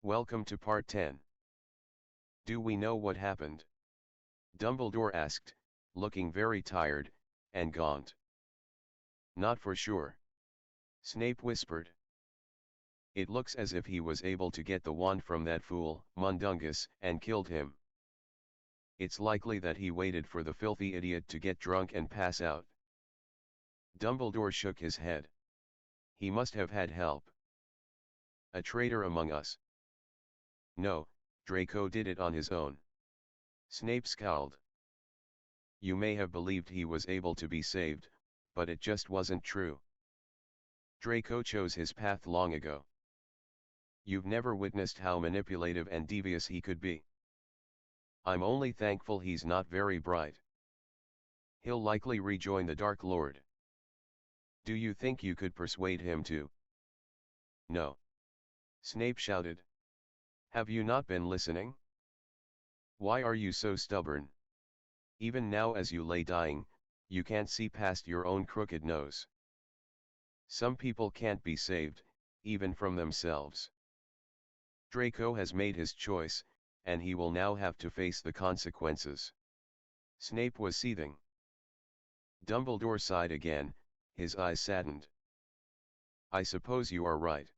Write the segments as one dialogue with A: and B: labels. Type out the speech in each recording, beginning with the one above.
A: Welcome to part 10. Do we know what happened? Dumbledore asked, looking very tired and gaunt. Not for sure. Snape whispered. It looks as if he was able to get the wand from that fool, Mundungus, and killed him. It's likely that he waited for the filthy idiot to get drunk and pass out. Dumbledore shook his head. He must have had help. A traitor among us. No, Draco did it on his own. Snape scowled. You may have believed he was able to be saved, but it just wasn't true. Draco chose his path long ago. You've never witnessed how manipulative and devious he could be. I'm only thankful he's not very bright. He'll likely rejoin the Dark Lord. Do you think you could persuade him to? No. Snape shouted. Have you not been listening? Why are you so stubborn? Even now as you lay dying, you can't see past your own crooked nose. Some people can't be saved, even from themselves. Draco has made his choice, and he will now have to face the consequences. Snape was seething. Dumbledore sighed again, his eyes saddened. I suppose you are right.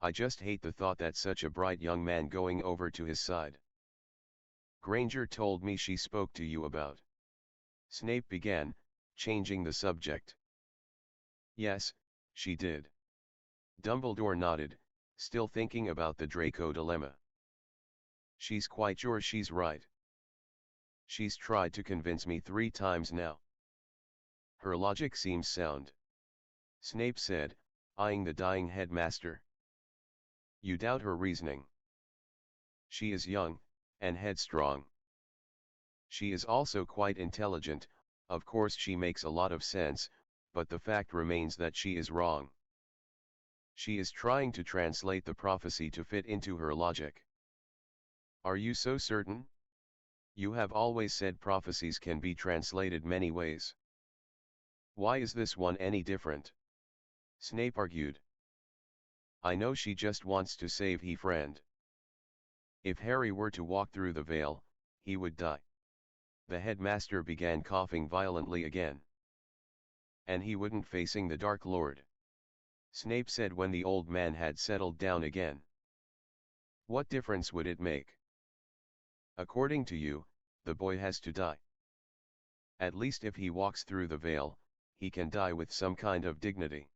A: I just hate the thought that such a bright young man going over to his side. Granger told me she spoke to you about. Snape began, changing the subject. Yes, she did. Dumbledore nodded, still thinking about the Draco dilemma. She's quite sure she's right. She's tried to convince me 3 times now. Her logic seems sound. Snape said, eyeing the dying headmaster. You doubt her reasoning. She is young, and headstrong. She is also quite intelligent, of course she makes a lot of sense, but the fact remains that she is wrong. She is trying to translate the prophecy to fit into her logic. Are you so certain? You have always said prophecies can be translated many ways. Why is this one any different? Snape argued. I know she just wants to save his friend. If Harry were to walk through the veil, he would die. The headmaster began coughing violently again. And he wouldn't facing the Dark Lord. Snape said when the old man had settled down again. What difference would it make? According to you, the boy has to die. At least if he walks through the veil, he can die with some kind of dignity.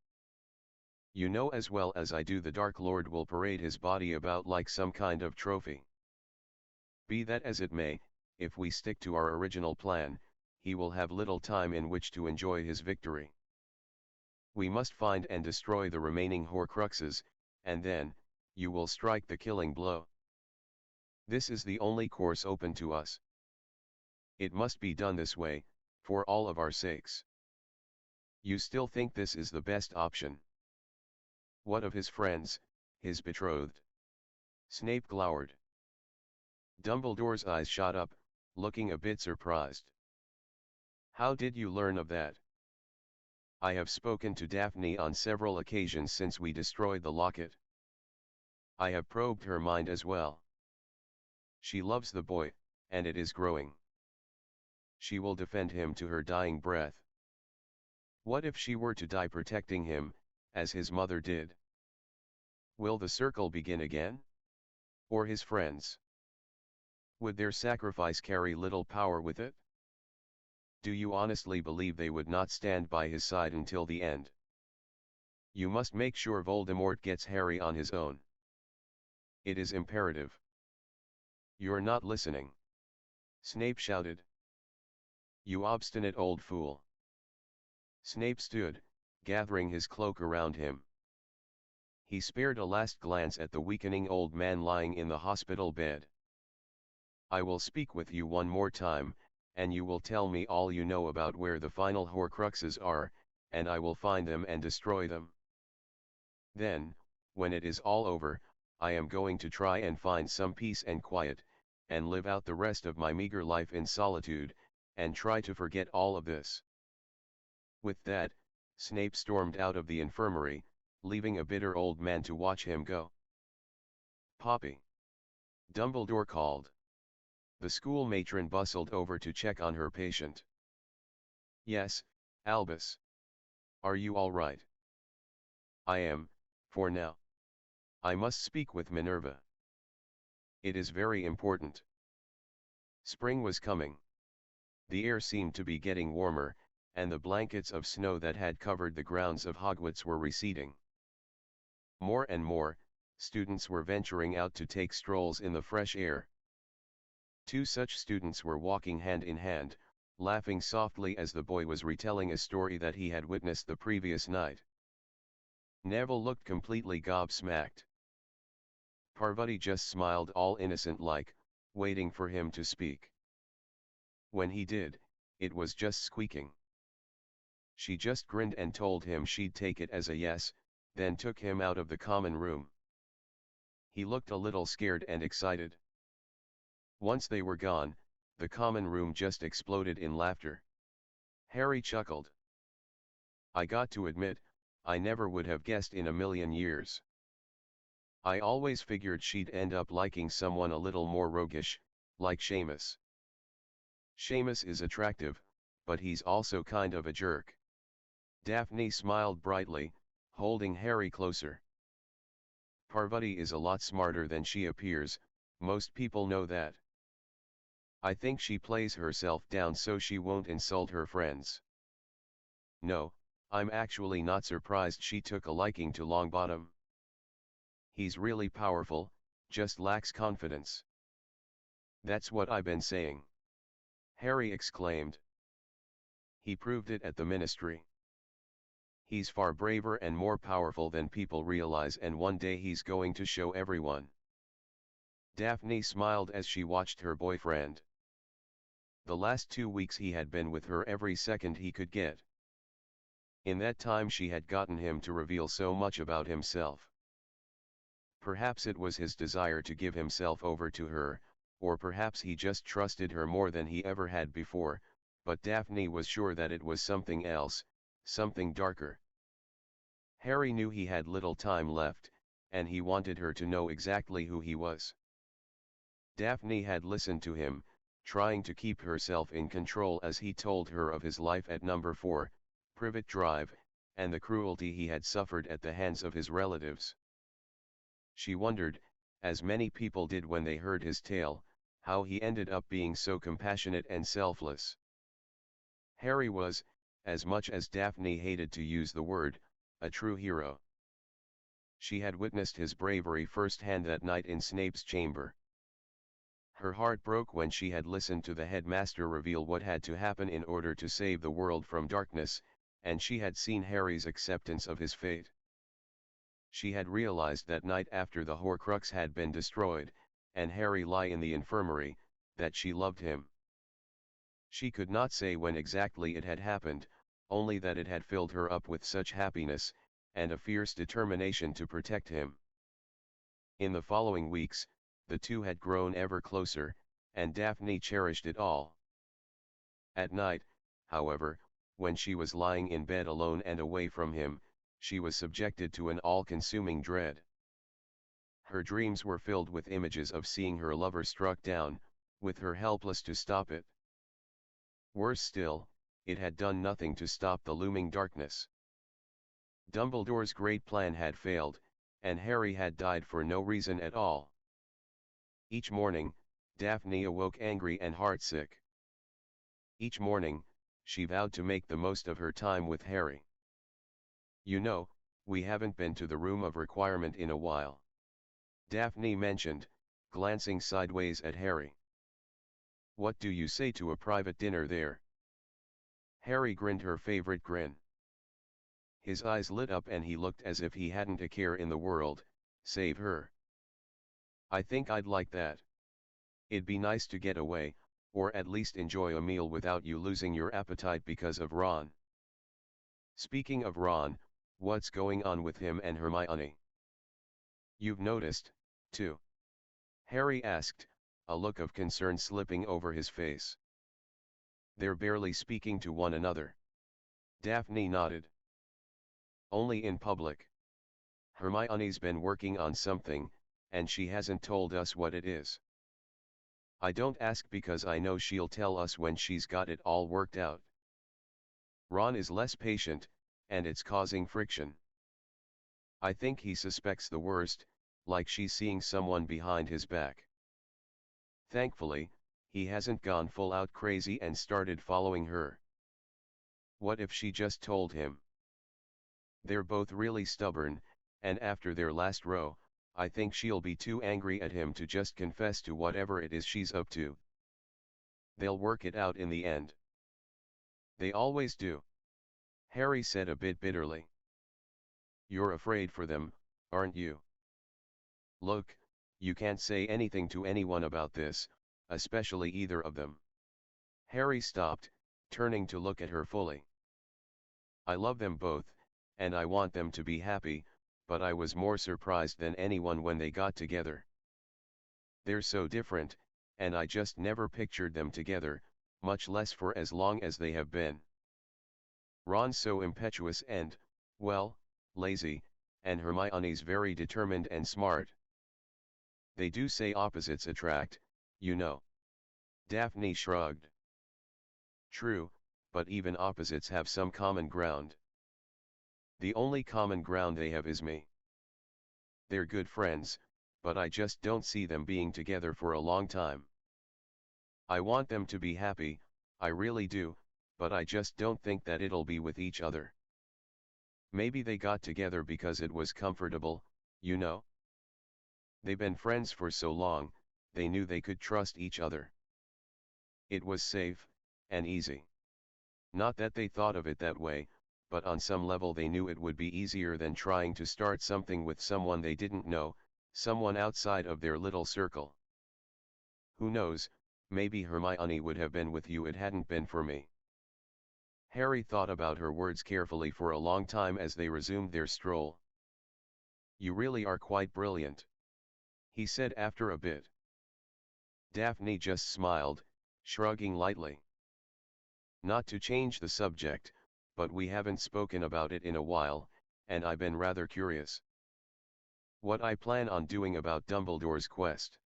A: You know as well as I do the Dark Lord will parade his body about like some kind of trophy. Be that as it may, if we stick to our original plan, he will have little time in which to enjoy his victory. We must find and destroy the remaining Horcruxes, and then, you will strike the killing blow. This is the only course open to us. It must be done this way, for all of our sakes. You still think this is the best option? What of his friends, his betrothed? Snape glowered. Dumbledore's eyes shot up, looking a bit surprised. How did you learn of that? I have spoken to Daphne on several occasions since we destroyed the locket. I have probed her mind as well. She loves the boy, and it is growing. She will defend him to her dying breath. What if she were to die protecting him, as his mother did? Will the circle begin again? Or his friends? Would their sacrifice carry little power with it? Do you honestly believe they would not stand by his side until the end? You must make sure Voldemort gets Harry on his own. It is imperative. You're not listening. Snape shouted. You obstinate old fool. Snape stood, gathering his cloak around him. He spared a last glance at the weakening old man lying in the hospital bed. I will speak with you one more time, and you will tell me all you know about where the final Horcruxes are, and I will find them and destroy them. Then, when it is all over, I am going to try and find some peace and quiet, and live out the rest of my meager life in solitude, and try to forget all of this. With that, Snape stormed out of the infirmary, leaving a bitter old man to watch him go. Poppy. Dumbledore called. The school matron bustled over to check on her patient. Yes, Albus. Are you all right? I am, for now. I must speak with Minerva. It is very important. Spring was coming. The air seemed to be getting warmer, and the blankets of snow that had covered the grounds of Hogwarts were receding. More and more, students were venturing out to take strolls in the fresh air. Two such students were walking hand in hand, laughing softly as the boy was retelling a story that he had witnessed the previous night. Neville looked completely gobsmacked. Parvati just smiled all innocent-like, waiting for him to speak. When he did, it was just squeaking. She just grinned and told him she'd take it as a yes, then took him out of the common room. He looked a little scared and excited. Once they were gone, the common room just exploded in laughter. Harry chuckled. I got to admit, I never would have guessed in a million years. I always figured she'd end up liking someone a little more roguish, like Seamus. Seamus is attractive, but he's also kind of a jerk. Daphne smiled brightly, holding Harry closer. Parvati is a lot smarter than she appears, most people know that. I think she plays herself down so she won't insult her friends. No, I'm actually not surprised she took a liking to Longbottom. He's really powerful, just lacks confidence. That's what I've been saying. Harry exclaimed. He proved it at the Ministry. He's far braver and more powerful than people realize, and one day he's going to show everyone. Daphne smiled as she watched her boyfriend. The last 2 weeks he had been with her every second he could get. In that time she had gotten him to reveal so much about himself. Perhaps it was his desire to give himself over to her, or perhaps he just trusted her more than he ever had before, but Daphne was sure that it was something else, something darker. Harry knew he had little time left, and he wanted her to know exactly who he was. Daphne had listened to him, trying to keep herself in control as he told her of his life at number 4, Privet Drive, and the cruelty he had suffered at the hands of his relatives. She wondered, as many people did when they heard his tale, how he ended up being so compassionate and selfless. Harry was, as much as Daphne hated to use the word, a true hero. She had witnessed his bravery firsthand that night in Snape's chamber. Her heart broke when she had listened to the headmaster reveal what had to happen in order to save the world from darkness, and she had seen Harry's acceptance of his fate. She had realized that night after the Horcrux had been destroyed, and Harry lie in the infirmary, that she loved him. She could not say when exactly it had happened, only that it had filled her up with such happiness, and a fierce determination to protect him. In the following weeks, the two had grown ever closer, and Daphne cherished it all. At night, however, when she was lying in bed alone and away from him, she was subjected to an all-consuming dread. Her dreams were filled with images of seeing her lover struck down, with her helpless to stop it. Worse still, it had done nothing to stop the looming darkness. Dumbledore's great plan had failed, and Harry had died for no reason at all. Each morning, Daphne awoke angry and heartsick. Each morning, she vowed to make the most of her time with Harry. You know, we haven't been to the room of requirement in a while. Daphne mentioned, glancing sideways at Harry. What do you say to a private dinner there? Harry grinned her favorite grin. His eyes lit up and he looked as if he hadn't a care in the world, save her. I think I'd like that. It'd be nice to get away, or at least enjoy a meal without you losing your appetite because of Ron. Speaking of Ron, what's going on with him and Hermione? You've noticed, too? Harry asked, a look of concern slipping over his face. They're barely speaking to one another. Daphne nodded. Only in public. Hermione's been working on something, and she hasn't told us what it is. I don't ask because I know she'll tell us when she's got it all worked out. Ron is less patient, and it's causing friction. I think he suspects the worst, like she's seeing someone behind his back. Thankfully, he hasn't gone full out crazy and started following her. What if she just told him? They're both really stubborn, and after their last row, I think she'll be too angry at him to just confess to whatever it is she's up to. They'll work it out in the end. They always do. Harry said a bit bitterly. You're afraid for them, aren't you? Look, you can't say anything to anyone about this, especially either of them. Harry stopped, turning to look at her fully. I love them both, and I want them to be happy, but I was more surprised than anyone when they got together. They're so different, and I just never pictured them together, much less for as long as they have been. Ron's so impetuous and, well, lazy, and Hermione's very determined and smart. They do say opposites attract, you know. Daphne shrugged. True, but even opposites have some common ground. The only common ground they have is me. They're good friends, but I just don't see them being together for a long time. I want them to be happy, I really do, but I just don't think that it'll be with each other. Maybe they got together because it was comfortable, you know? They've been friends for so long, they knew they could trust each other. It was safe, and easy. Not that they thought of it that way, but on some level they knew it would be easier than trying to start something with someone they didn't know, someone outside of their little circle. Who knows, maybe Hermione would have been with you if it hadn't been for me. Harry thought about her words carefully for a long time as they resumed their stroll. You really are quite brilliant, he said after a bit. Daphne just smiled, shrugging lightly. Not to change the subject, but we haven't spoken about it in a while, and I've been rather curious. What I plan on doing about Dumbledore's quest.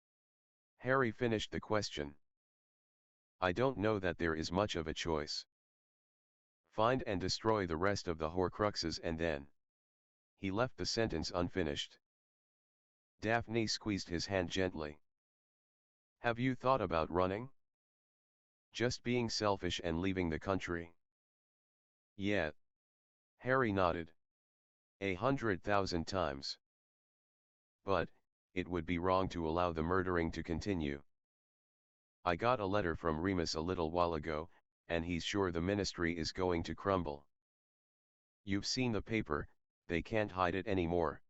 A: Harry finished the question. I don't know that there is much of a choice. Find and destroy the rest of the Horcruxes and then. He left the sentence unfinished. Daphne squeezed his hand gently. Have you thought about running? Just being selfish and leaving the country? Yeah. Harry nodded. 100,000 times. But, it would be wrong to allow the murdering to continue. I got a letter from Remus a little while ago, and he's sure the ministry is going to crumble. You've seen the paper, they can't hide it anymore.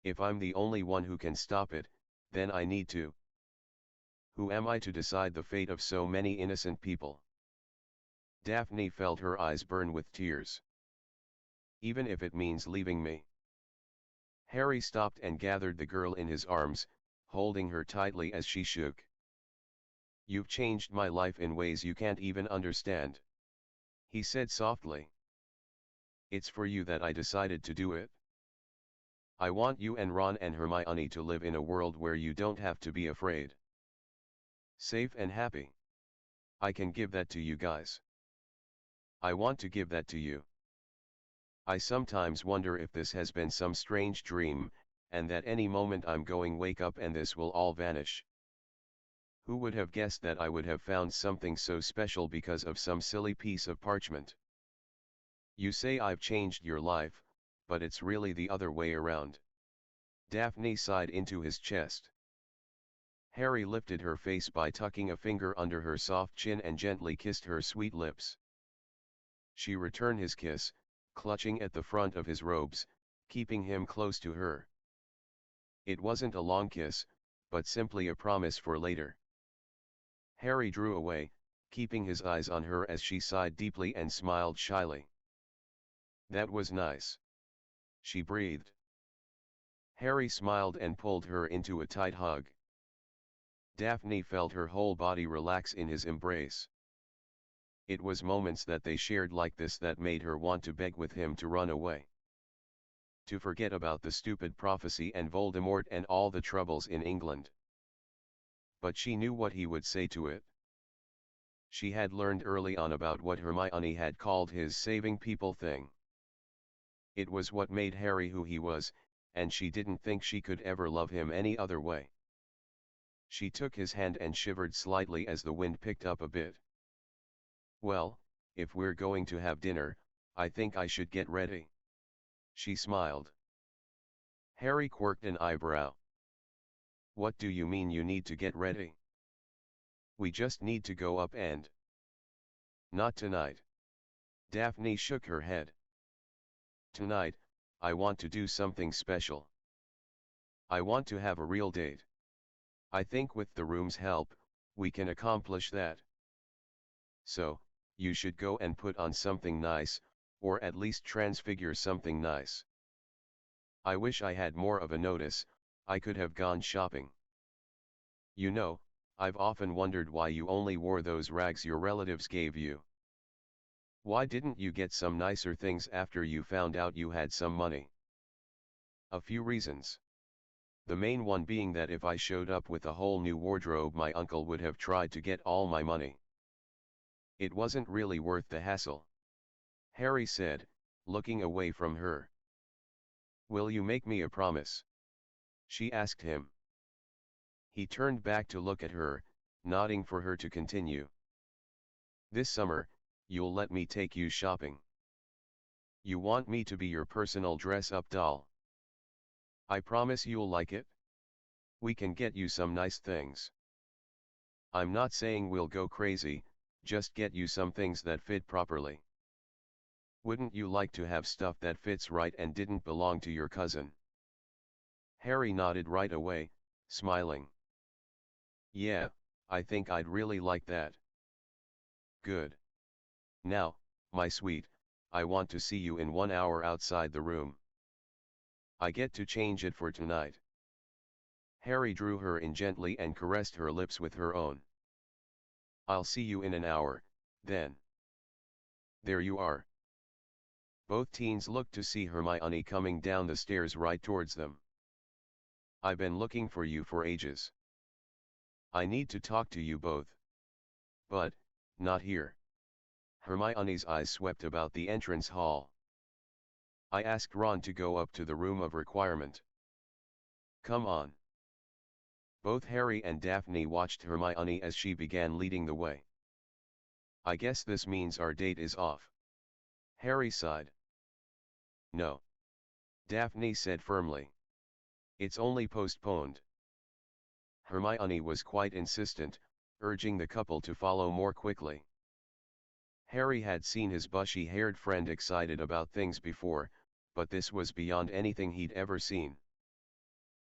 A: If I'm the only one who can stop it, then I need to. Who am I to decide the fate of so many innocent people? Daphne felt her eyes burn with tears. Even if it means leaving me. Harry stopped and gathered the girl in his arms, holding her tightly as she shook. You've changed my life in ways you can't even understand, he said softly. It's for you that I decided to do it. I want you and Ron and Hermione to live in a world where you don't have to be afraid. Safe and happy. I can give that to you guys. I want to give that to you. I sometimes wonder if this has been some strange dream, and that any moment I'm going wake up and this will all vanish. Who would have guessed that I would have found something so special because of some silly piece of parchment? You say I've changed your life, but it's really the other way around. Daphne sighed into his chest. Harry lifted her face by tucking a finger under her soft chin and gently kissed her sweet lips. She returned his kiss, clutching at the front of his robes, keeping him close to her. It wasn't a long kiss, but simply a promise for later. Harry drew away, keeping his eyes on her as she sighed deeply and smiled shyly. That was nice. She breathed. Harry smiled and pulled her into a tight hug. Daphne felt her whole body relax in his embrace. It was moments that they shared like this that made her want to beg with him to run away. To forget about the stupid prophecy and Voldemort and all the troubles in England. But she knew what he would say to it. She had learned early on about what Hermione had called his saving people thing. It was what made Harry who he was, and she didn't think she could ever love him any other way. She took his hand and shivered slightly as the wind picked up a bit. "Well, if we're going to have dinner, I think I should get ready." She smiled. Harry quirked an eyebrow. "What do you mean you need to get ready?" "We just need to go up and—" "Not tonight." Daphne shook her head. "Tonight, I want to do something special. I want to have a real date. I think with the room's help, we can accomplish that. So, you should go and put on something nice, or at least transfigure something nice. I wish I had more of a notice, I could have gone shopping. You know, I've often wondered why you only wore those rags your relatives gave you. Why didn't you get some nicer things after you found out you had some money?" "A few reasons. The main one being that if I showed up with a whole new wardrobe, my uncle would have tried to get all my money. It wasn't really worth the hassle," Harry said, looking away from her. "Will you make me a promise?" she asked him. He turned back to look at her, nodding for her to continue. "This summer, you'll let me take you shopping. You want me to be your personal dress-up doll. I promise you'll like it. We can get you some nice things. I'm not saying we'll go crazy, just get you some things that fit properly. Wouldn't you like to have stuff that fits right and didn't belong to your cousin?" Harry nodded right away, smiling. "Yeah, I think I'd really like that." "Good. Now, my sweet, I want to see you in 1 hour outside the room. I get to change it for tonight." Harry drew her in gently and caressed her lips with her own. "I'll see you in an hour, then." There you are. Both teens looked to see Hermione coming down the stairs right towards them. "I've been looking for you for ages. I need to talk to you both. But, not here." Hermione's eyes swept about the entrance hall. "I asked Ron to go up to the room of requirement. Come on." Both Harry and Daphne watched Hermione as she began leading the way. "I guess this means our date is off." Harry sighed. "No," Daphne said firmly. "It's only postponed." Hermione was quite insistent, urging the couple to follow more quickly. Harry had seen his bushy-haired friend excited about things before, but this was beyond anything he'd ever seen.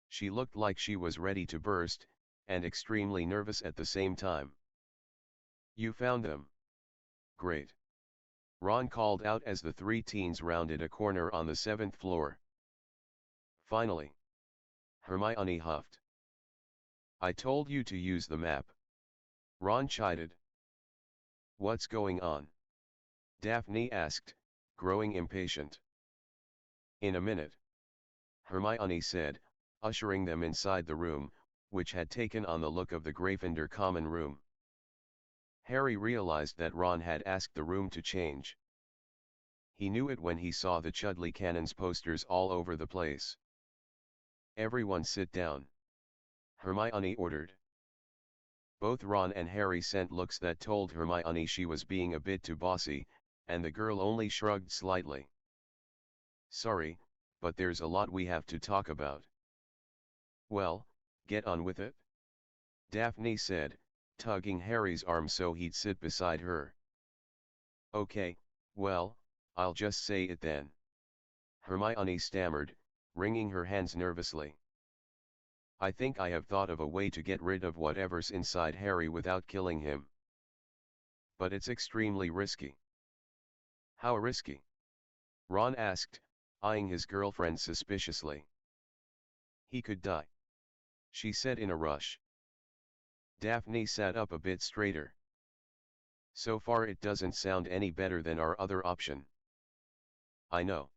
A: She looked like she was ready to burst, and extremely nervous at the same time. "You found them? Great," Ron called out as the three teens rounded a corner on the 7th floor. "Finally," Hermione huffed. "I told you to use the map," Ron chided. "What's going on?" Daphne asked, growing impatient. "In a minute," Hermione said, ushering them inside the room, which had taken on the look of the Gryffindor common room. Harry realized that Ron had asked the room to change. He knew it when he saw the Chudley Cannons posters all over the place. "Everyone sit down," Hermione ordered. Both Ron and Harry sent looks that told Hermione she was being a bit too bossy, and the girl only shrugged slightly. "Sorry, but there's a lot we have to talk about." "Well, get on with it," Daphne said, tugging Harry's arm so he'd sit beside her. "Okay, well, I'll just say it then," Hermione stammered, wringing her hands nervously. "I think I have thought of a way to get rid of whatever's inside Harry without killing him. But it's extremely risky." "How risky?" Ron asked, eyeing his girlfriend suspiciously. "He could die," she said in a rush. Daphne sat up a bit straighter. "So far it doesn't sound any better than our other option." "I know.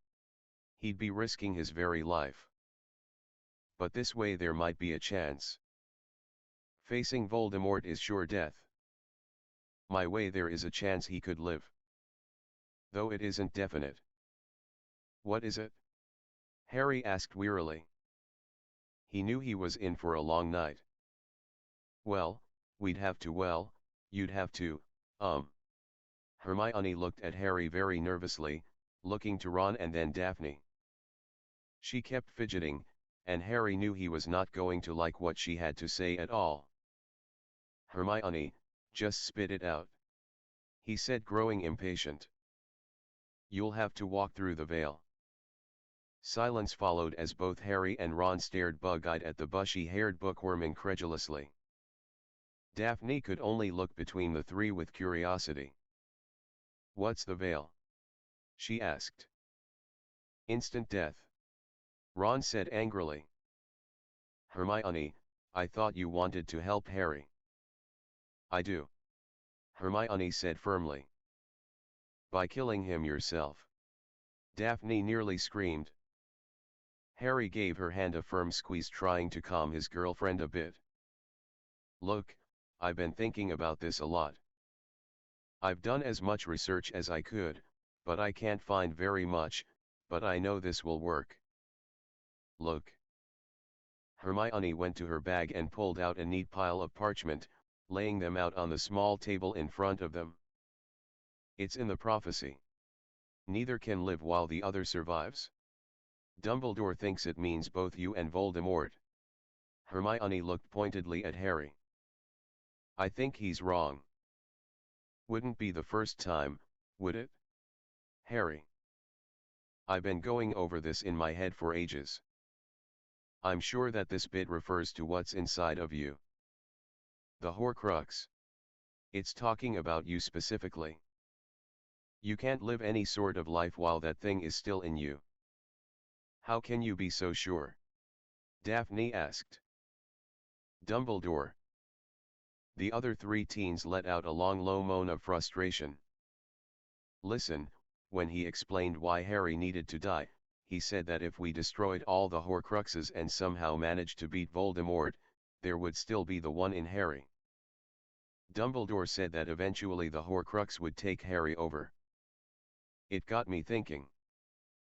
A: He'd be risking his very life. But this way there might be a chance. Facing Voldemort is sure death. My way there is a chance he could live. Though it isn't definite. What is it? Harry asked wearily. He knew he was in for a long night. Well, you'd have to, Hermione looked at Harry very nervously, looking to Ron and then Daphne. She kept fidgeting, and Harry knew he was not going to like what she had to say at all. Hermione, just spit it out, he said, growing impatient. You'll have to walk through the veil. Silence followed as both Harry and Ron stared bug-eyed at the bushy-haired bookworm incredulously. Daphne could only look between the three with curiosity. What's the veil? She asked. Instant death, Ron said angrily. Hermione, I thought you wanted to help Harry. I do, Hermione said firmly. By killing him yourself, Daphne nearly screamed. Harry gave her hand a firm squeeze, trying to calm his girlfriend a bit. Look, I've been thinking about this a lot. I've done as much research as I could, but I can't find very much, but I know this will work. Look. Hermione went to her bag and pulled out a neat pile of parchment, laying them out on the small table in front of them. It's in the prophecy. Neither can live while the other survives. Dumbledore thinks it means both you and Voldemort. Hermione looked pointedly at Harry. I think he's wrong. Wouldn't be the first time, would it? Harry. I've been going over this in my head for ages. I'm sure that this bit refers to what's inside of you. The Horcrux. It's talking about you specifically. You can't live any sort of life while that thing is still in you. How can you be so sure? Daphne asked. Dumbledore. The other three teens let out a long low moan of frustration. Listen, when he explained why Harry needed to die, he said that if we destroyed all the Horcruxes and somehow managed to beat Voldemort, there would still be the one in Harry. Dumbledore said that eventually the Horcrux would take Harry over. It got me thinking.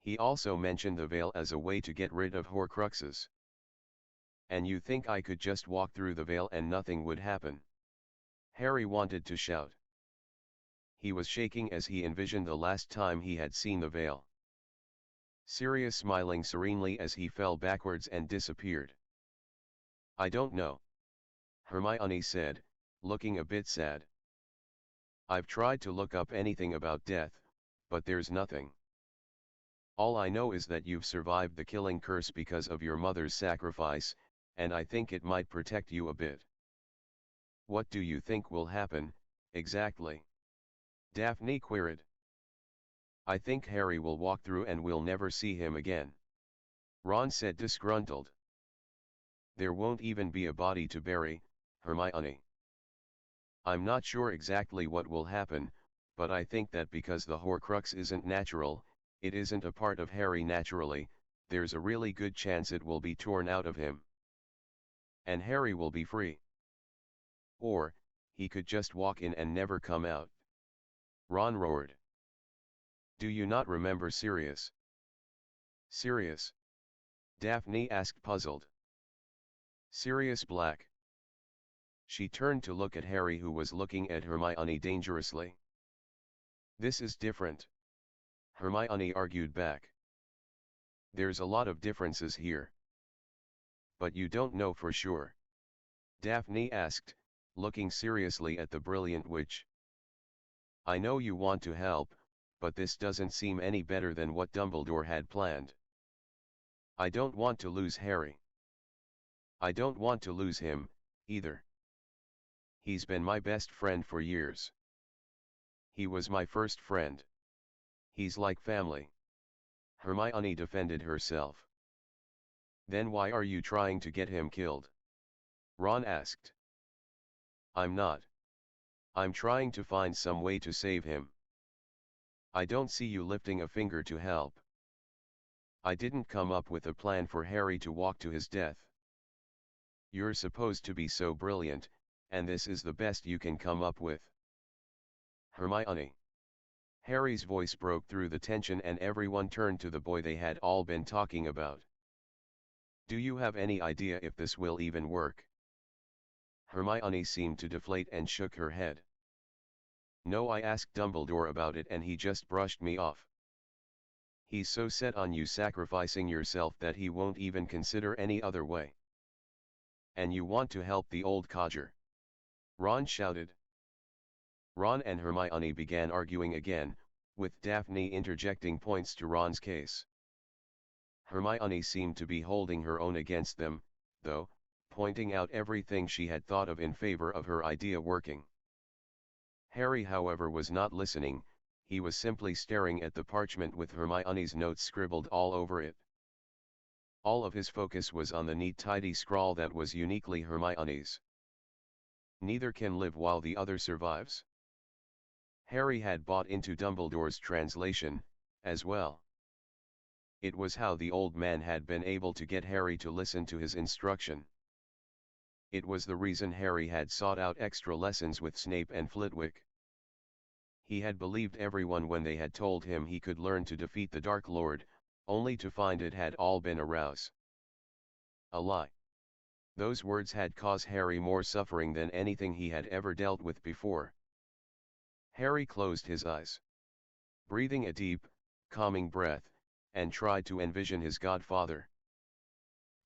A: He also mentioned the veil as a way to get rid of Horcruxes. And you think I could just walk through the veil and nothing would happen? Harry wanted to shout. He was shaking as he envisioned the last time he had seen the veil. Sirius smiling serenely as he fell backwards and disappeared. I don't know, Hermione said, looking a bit sad. I've tried to look up anything about death, but there's nothing. All I know is that you've survived the killing curse because of your mother's sacrifice, and I think it might protect you a bit. What do you think will happen, exactly? Daphne queried. I think Harry will walk through and we'll never see him again, Ron said disgruntled. There won't even be a body to bury, Hermione. I'm not sure exactly what will happen, but I think that because the Horcrux isn't natural, it isn't a part of Harry naturally, there's a really good chance it will be torn out of him. And Harry will be free. Or, he could just walk in and never come out. Ron roared. Do you not remember Sirius? Sirius? Daphne asked, puzzled. Sirius Black. She turned to look at Harry, who was looking at Hermione dangerously. This is different, Hermione argued back. There's a lot of differences here. But you don't know for sure? Daphne asked, looking seriously at the brilliant witch. I know you want to help, but this doesn't seem any better than what Dumbledore had planned. I don't want to lose Harry. I don't want to lose him, either. He's been my best friend for years. He was my first friend. He's like family. Hermione defended herself. Then why are you trying to get him killed? Ron asked. I'm not. I'm trying to find some way to save him. I don't see you lifting a finger to help. I didn't come up with a plan for Harry to walk to his death. You're supposed to be so brilliant, and this is the best you can come up with. Hermione. Harry's voice broke through the tension and everyone turned to the boy they had all been talking about. Do you have any idea if this will even work? Hermione seemed to deflate and shook her head. No, I asked Dumbledore about it and he just brushed me off. He's so set on you sacrificing yourself that he won't even consider any other way. And you want to help the old codger? Ron shouted. Ron and Hermione began arguing again, with Daphne interjecting points to Ron's case. Hermione seemed to be holding her own against them, though, pointing out everything she had thought of in favor of her idea working. Harry, however, was not listening. He was simply staring at the parchment with Hermione's notes scribbled all over it. All of his focus was on the neat tidy scrawl that was uniquely Hermione's. Neither can live while the other survives. Harry had bought into Dumbledore's translation, as well. It was how the old man had been able to get Harry to listen to his instruction. It was the reason Harry had sought out extra lessons with Snape and Flitwick. He had believed everyone when they had told him he could learn to defeat the Dark Lord, only to find it had all been a ruse. A lie. Those words had caused Harry more suffering than anything he had ever dealt with before. Harry closed his eyes, breathing a deep, calming breath, and tried to envision his godfather.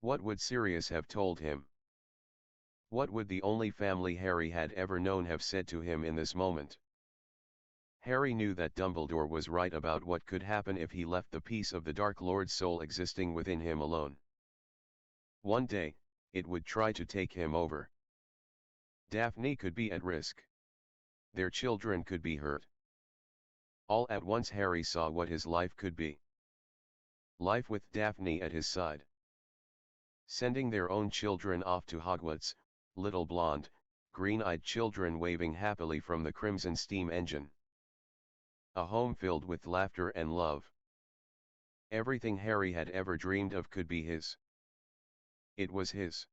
A: What would Sirius have told him? What would the only family Harry had ever known have said to him in this moment? Harry knew that Dumbledore was right about what could happen if he left the piece of the Dark Lord's soul existing within him alone. One day, it would try to take him over. Daphne could be at risk. Their children could be hurt. All at once Harry saw what his life could be. Life with Daphne at his side. Sending their own children off to Hogwarts, little blonde, green-eyed children waving happily from the crimson steam engine. A home filled with laughter and love. Everything Harry had ever dreamed of could be his. It was his.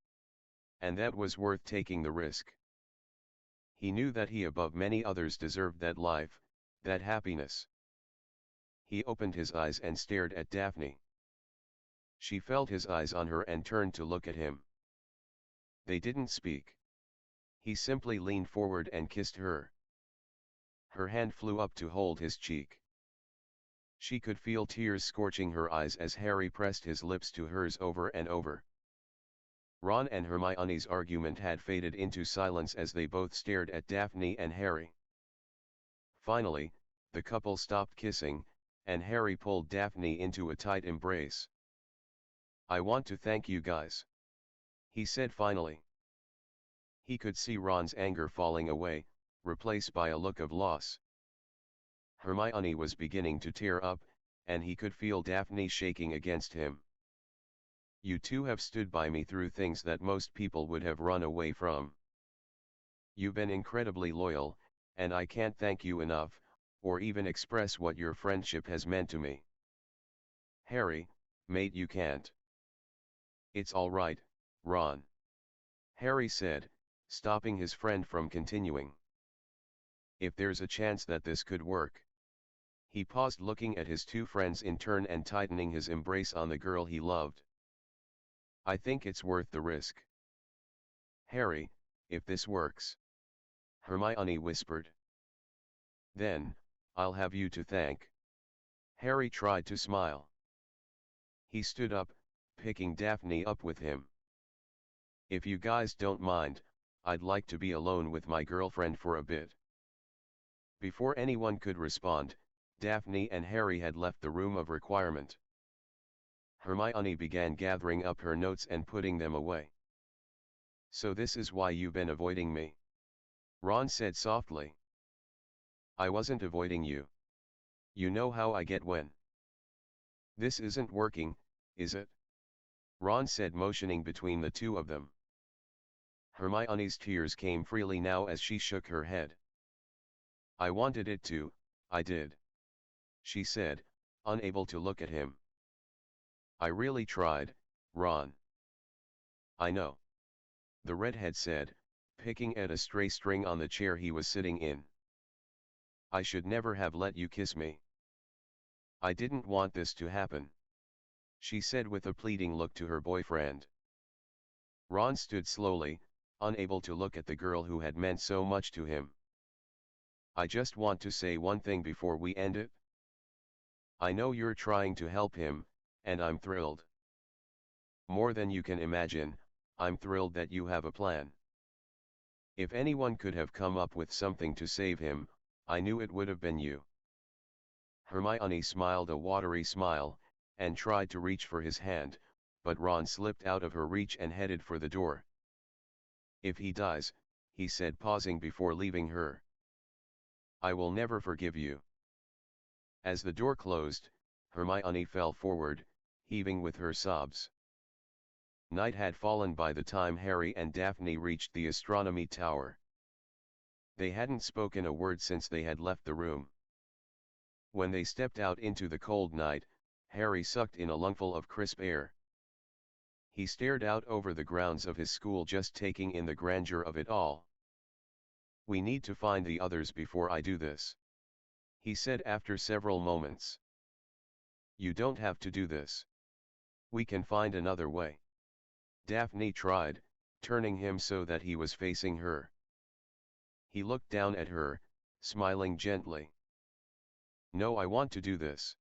A: And that was worth taking the risk. He knew that he above many others deserved that life, that happiness. He opened his eyes and stared at Daphne. She felt his eyes on her and turned to look at him. They didn't speak. He simply leaned forward and kissed her. Her hand flew up to hold his cheek. She could feel tears scorching her eyes as Harry pressed his lips to hers over and over. Ron and Hermione's argument had faded into silence as they both stared at Daphne and Harry. Finally, the couple stopped kissing, and Harry pulled Daphne into a tight embrace. I want to thank you guys, he said finally. He could see Ron's anger falling away, replaced by a look of loss. Hermione was beginning to tear up, and he could feel Daphne shaking against him. You two have stood by me through things that most people would have run away from. You've been incredibly loyal, and I can't thank you enough, or even express what your friendship has meant to me. Harry, mate, you can't. It's all right, Ron. Harry said, stopping his friend from continuing. If there's a chance that this could work. He paused, looking at his two friends in turn and tightening his embrace on the girl he loved. I think it's worth the risk. Harry, if this works. Hermione whispered. Then, I'll have you to thank. Harry tried to smile. He stood up, picking Daphne up with him. If you guys don't mind, I'd like to be alone with my girlfriend for a bit. Before anyone could respond, Daphne and Harry had left the room of requirement. Hermione began gathering up her notes and putting them away. So this is why you've been avoiding me? Ron said softly. I wasn't avoiding you. You know how I get when. This isn't working, is it? Ron said, motioning between the two of them. Hermione's tears came freely now as she shook her head. I wanted it to, I did. She said, unable to look at him. I really tried, Ron. I know. The redhead said, picking at a stray string on the chair he was sitting in. I should never have let you kiss me. I didn't want this to happen, she said with a pleading look to her boyfriend. Ron stood slowly, unable to look at the girl who had meant so much to him. I just want to say one thing before we end it. I know you're trying to help him, and I'm thrilled. More than you can imagine, I'm thrilled that you have a plan. If anyone could have come up with something to save him, I knew it would have been you. Hermione smiled a watery smile, and tried to reach for his hand, but Ron slipped out of her reach and headed for the door. If he dies, he said, pausing before leaving her, I will never forgive you. As the door closed, Hermione fell forward, heaving with her sobs. Night had fallen by the time Harry and Daphne reached the astronomy tower. They hadn't spoken a word since they had left the room. When they stepped out into the cold night, Harry sucked in a lungful of crisp air. He stared out over the grounds of his school, just taking in the grandeur of it all. We need to find the others before I do this, he said after several moments. You don't have to do this. We can find another way. Daphne tried, turning him so that he was facing her. He looked down at her, smiling gently. No, I want to do this.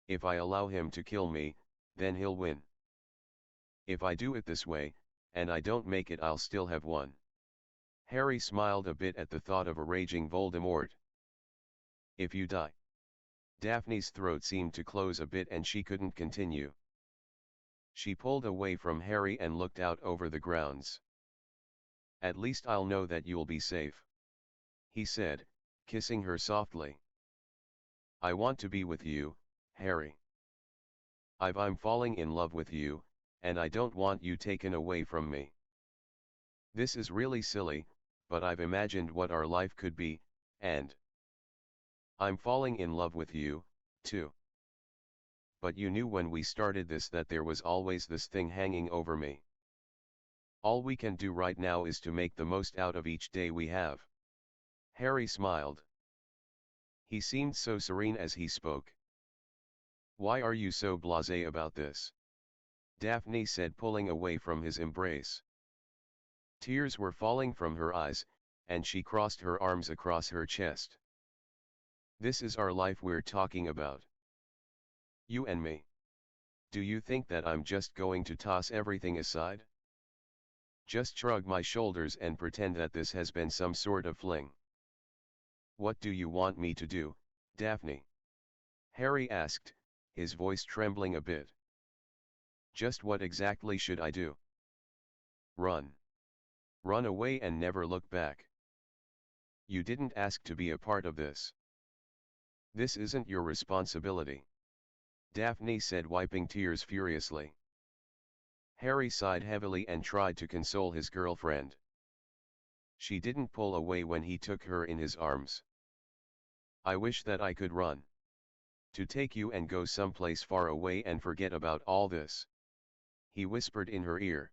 A: If I allow him to kill me, then he'll win. If I do it this way, and I don't make it, I'll still have won. Harry smiled a bit at the thought of a raging Voldemort. If you die. Daphne's throat seemed to close a bit and she couldn't continue. She pulled away from Harry and looked out over the grounds. At least I'll know that you'll be safe, he said, kissing her softly. I want to be with you, Harry. I'm falling in love with you, and I don't want you taken away from me. This is really silly, but I've imagined what our life could be, and I'm falling in love with you, too. But you knew when we started this that there was always this thing hanging over me. All we can do right now is to make the most out of each day we have. Harry smiled. He seemed so serene as he spoke. Why are you so blasé about this? Daphne said, pulling away from his embrace. Tears were falling from her eyes, and she crossed her arms across her chest. This is our life we're talking about. You and me. Do you think that I'm just going to toss everything aside? Just shrug my shoulders and pretend that this has been some sort of fling? What do you want me to do, Daphne? Harry asked, his voice trembling a bit. Just what exactly should I do? Run. Run away and never look back. You didn't ask to be a part of this. This isn't your responsibility, Daphne said, wiping tears furiously. Harry sighed heavily and tried to console his girlfriend. She didn't pull away when he took her in his arms. I wish that I could run. To take you and go someplace far away and forget about all this, he whispered in her ear.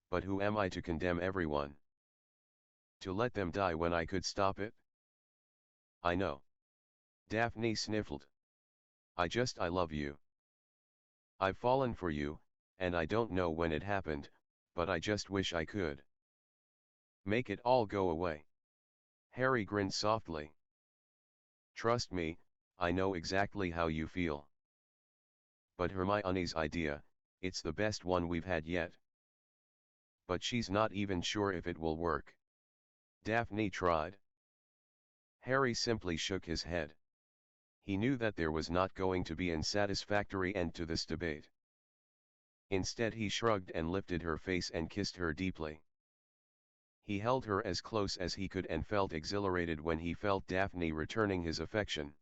A: But who am I to condemn everyone? To let them die when I could stop it? I know. Daphne sniffled. I love you. I've fallen for you, and I don't know when it happened, but I just wish I could make it all go away. Harry grinned softly. Trust me, I know exactly how you feel. But Hermione's idea, it's the best one we've had yet. But she's not even sure if it will work. Daphne tried. Harry simply shook his head. He knew that there was not going to be an satisfactory end to this debate. Instead, he shrugged and lifted her face and kissed her deeply. He held her as close as he could and felt exhilarated when he felt Daphne returning his affection.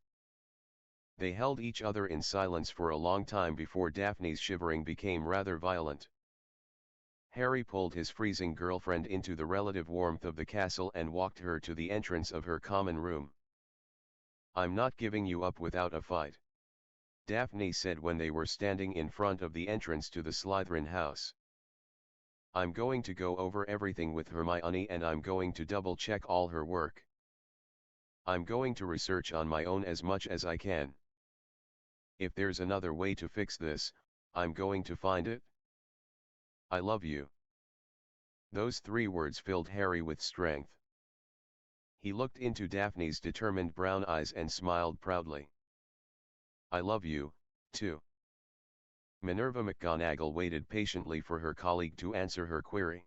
A: They held each other in silence for a long time before Daphne's shivering became rather violent. Harry pulled his freezing girlfriend into the relative warmth of the castle and walked her to the entrance of her common room. I'm not giving you up without a fight. Daphne said when they were standing in front of the entrance to the Slytherin house. I'm going to go over everything with Hermione and I'm going to double-check all her work. I'm going to research on my own as much as I can. If there's another way to fix this, I'm going to find it. I love you. Those 3 words filled Harry with strength. He looked into Daphne's determined brown eyes and smiled proudly. I love you, too. Minerva McGonagall waited patiently for her colleague to answer her query.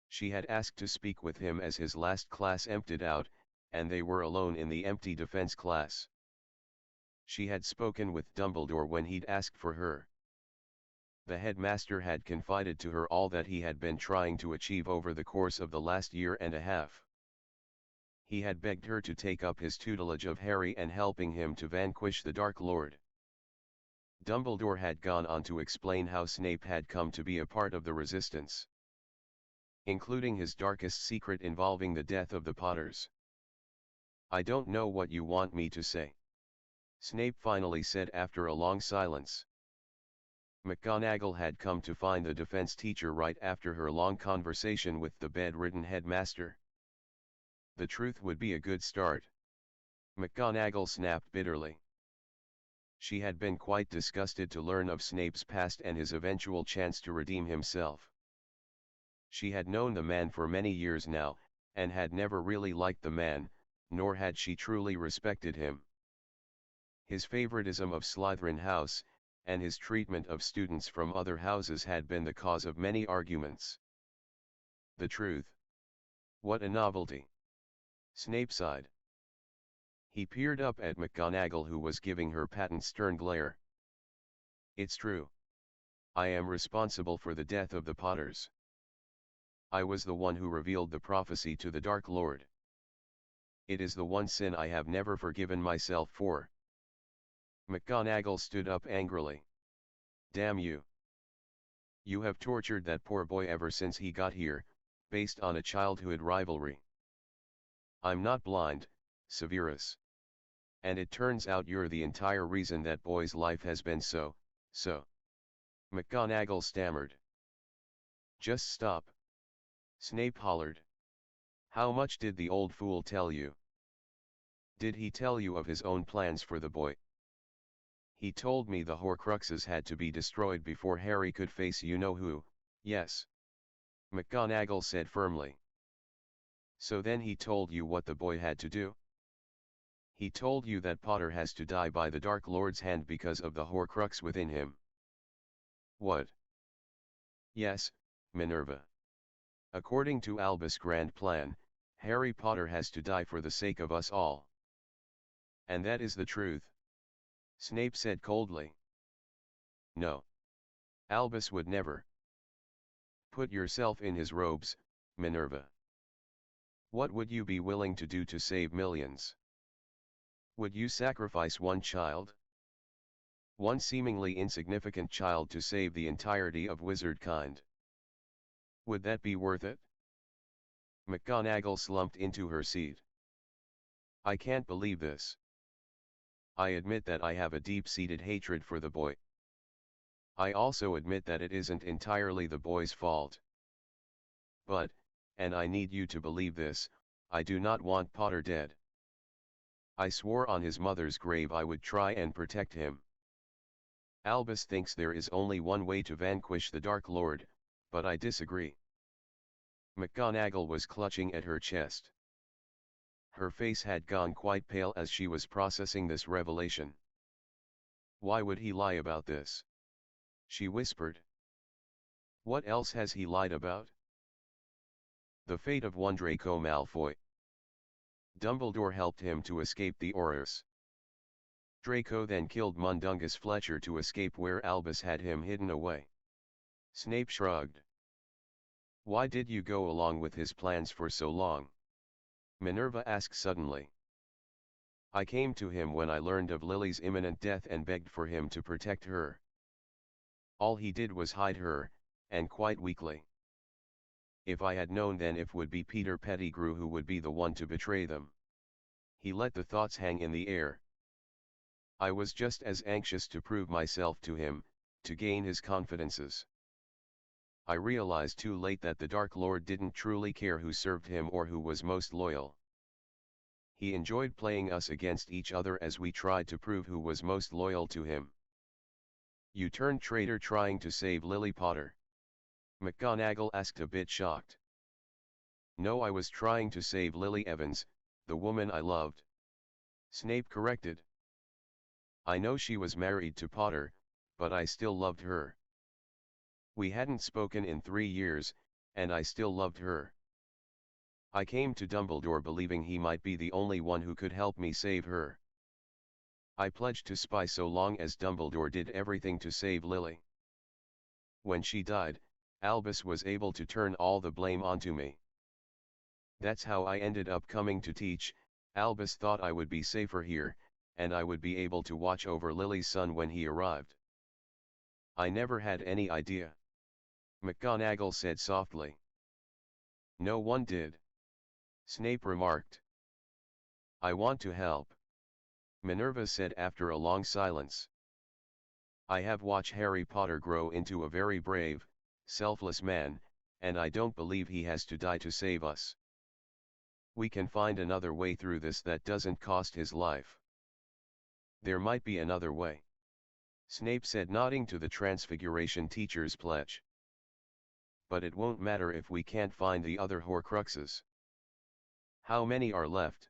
A: She had asked to speak with him as his last class emptied out, and they were alone in the empty defense class. She had spoken with Dumbledore when he'd asked for her. The headmaster had confided to her all that he had been trying to achieve over the course of the last year and a half. He had begged her to take up his tutelage of Harry and helping him to vanquish the Dark Lord. Dumbledore had gone on to explain how Snape had come to be a part of the Resistance, including his darkest secret involving the death of the Potters. I don't know what you want me to say, Snape finally said after a long silence. McGonagall had come to find the defense teacher right after her long conversation with the bedridden headmaster. The truth would be a good start. McGonagall snapped bitterly. She had been quite disgusted to learn of Snape's past and his eventual chance to redeem himself. She had known the man for many years now, and had never really liked the man, nor had she truly respected him. His favoritism of Slytherin House, and his treatment of students from other houses had been the cause of many arguments. The truth. What a novelty. Snape sighed. He peered up at McGonagall, who was giving her patent stern glare. It's true. I am responsible for the death of the Potters. I was the one who revealed the prophecy to the Dark Lord. It is the one sin I have never forgiven myself for. McGonagall stood up angrily. Damn you. You have tortured that poor boy ever since he got here, based on a childhood rivalry. I'm not blind, Severus. And it turns out you're the entire reason that boy's life has been so. McGonagall stammered. Just stop. Snape hollered. How much did the old fool tell you? Did he tell you of his own plans for the boy? He told me the Horcruxes had to be destroyed before Harry could face you-know-who, yes. McGonagall said firmly. So then he told you what the boy had to do? He told you that Potter has to die by the Dark Lord's hand because of the Horcrux within him. What? Yes, Minerva. According to Albus' grand plan, Harry Potter has to die for the sake of us all. And that is the truth. Snape said coldly. No. Albus would never. Put yourself in his robes, Minerva. What would you be willing to do to save millions? Would you sacrifice one child? One seemingly insignificant child to save the entirety of wizard kind? Would that be worth it? McGonagall slumped into her seat. I can't believe this. I admit that I have a deep-seated hatred for the boy. I also admit that it isn't entirely the boy's fault. But, and I need you to believe this, I do not want Potter dead. I swore on his mother's grave I would try and protect him. Albus thinks there is only one way to vanquish the Dark Lord, but I disagree. McGonagall was clutching at her chest. Her face had gone quite pale as she was processing this revelation. Why would he lie about this? She whispered. What else has he lied about? The fate of one Draco Malfoy. Dumbledore helped him to escape the Aurors. Draco then killed Mundungus Fletcher to escape where Albus had him hidden away. Snape shrugged. Why did you go along with his plans for so long? Minerva asked suddenly. I came to him when I learned of Lily's imminent death and begged for him to protect her. All he did was hide her, and quite weakly. If I had known then it would be Peter Pettigrew who would be the one to betray them. He let the thoughts hang in the air. I was just as anxious to prove myself to him, to gain his confidences. I realized too late that the Dark Lord didn't truly care who served him or who was most loyal. He enjoyed playing us against each other as we tried to prove who was most loyal to him. You turned traitor trying to save Lily Potter? McGonagall asked, a bit shocked. No, I was trying to save Lily Evans, the woman I loved. Snape corrected. I know she was married to Potter, but I still loved her. We hadn't spoken in 3 years, and I still loved her. I came to Dumbledore believing he might be the only one who could help me save her. I pledged to spy so long as Dumbledore did everything to save Lily. When she died, Albus was able to turn all the blame onto me. That's how I ended up coming to teach. Albus thought I would be safer here, and I would be able to watch over Lily's son when he arrived. I never had any idea. McGonagall said softly. No one did. Snape remarked. I want to help, Minerva said after a long silence. I have watched Harry Potter grow into a very brave, selfless man, and I don't believe he has to die to save us. We can find another way through this that doesn't cost his life. There might be another way, Snape said, nodding to the Transfiguration teacher's pledge. But it won't matter if we can't find the other Horcruxes. How many are left?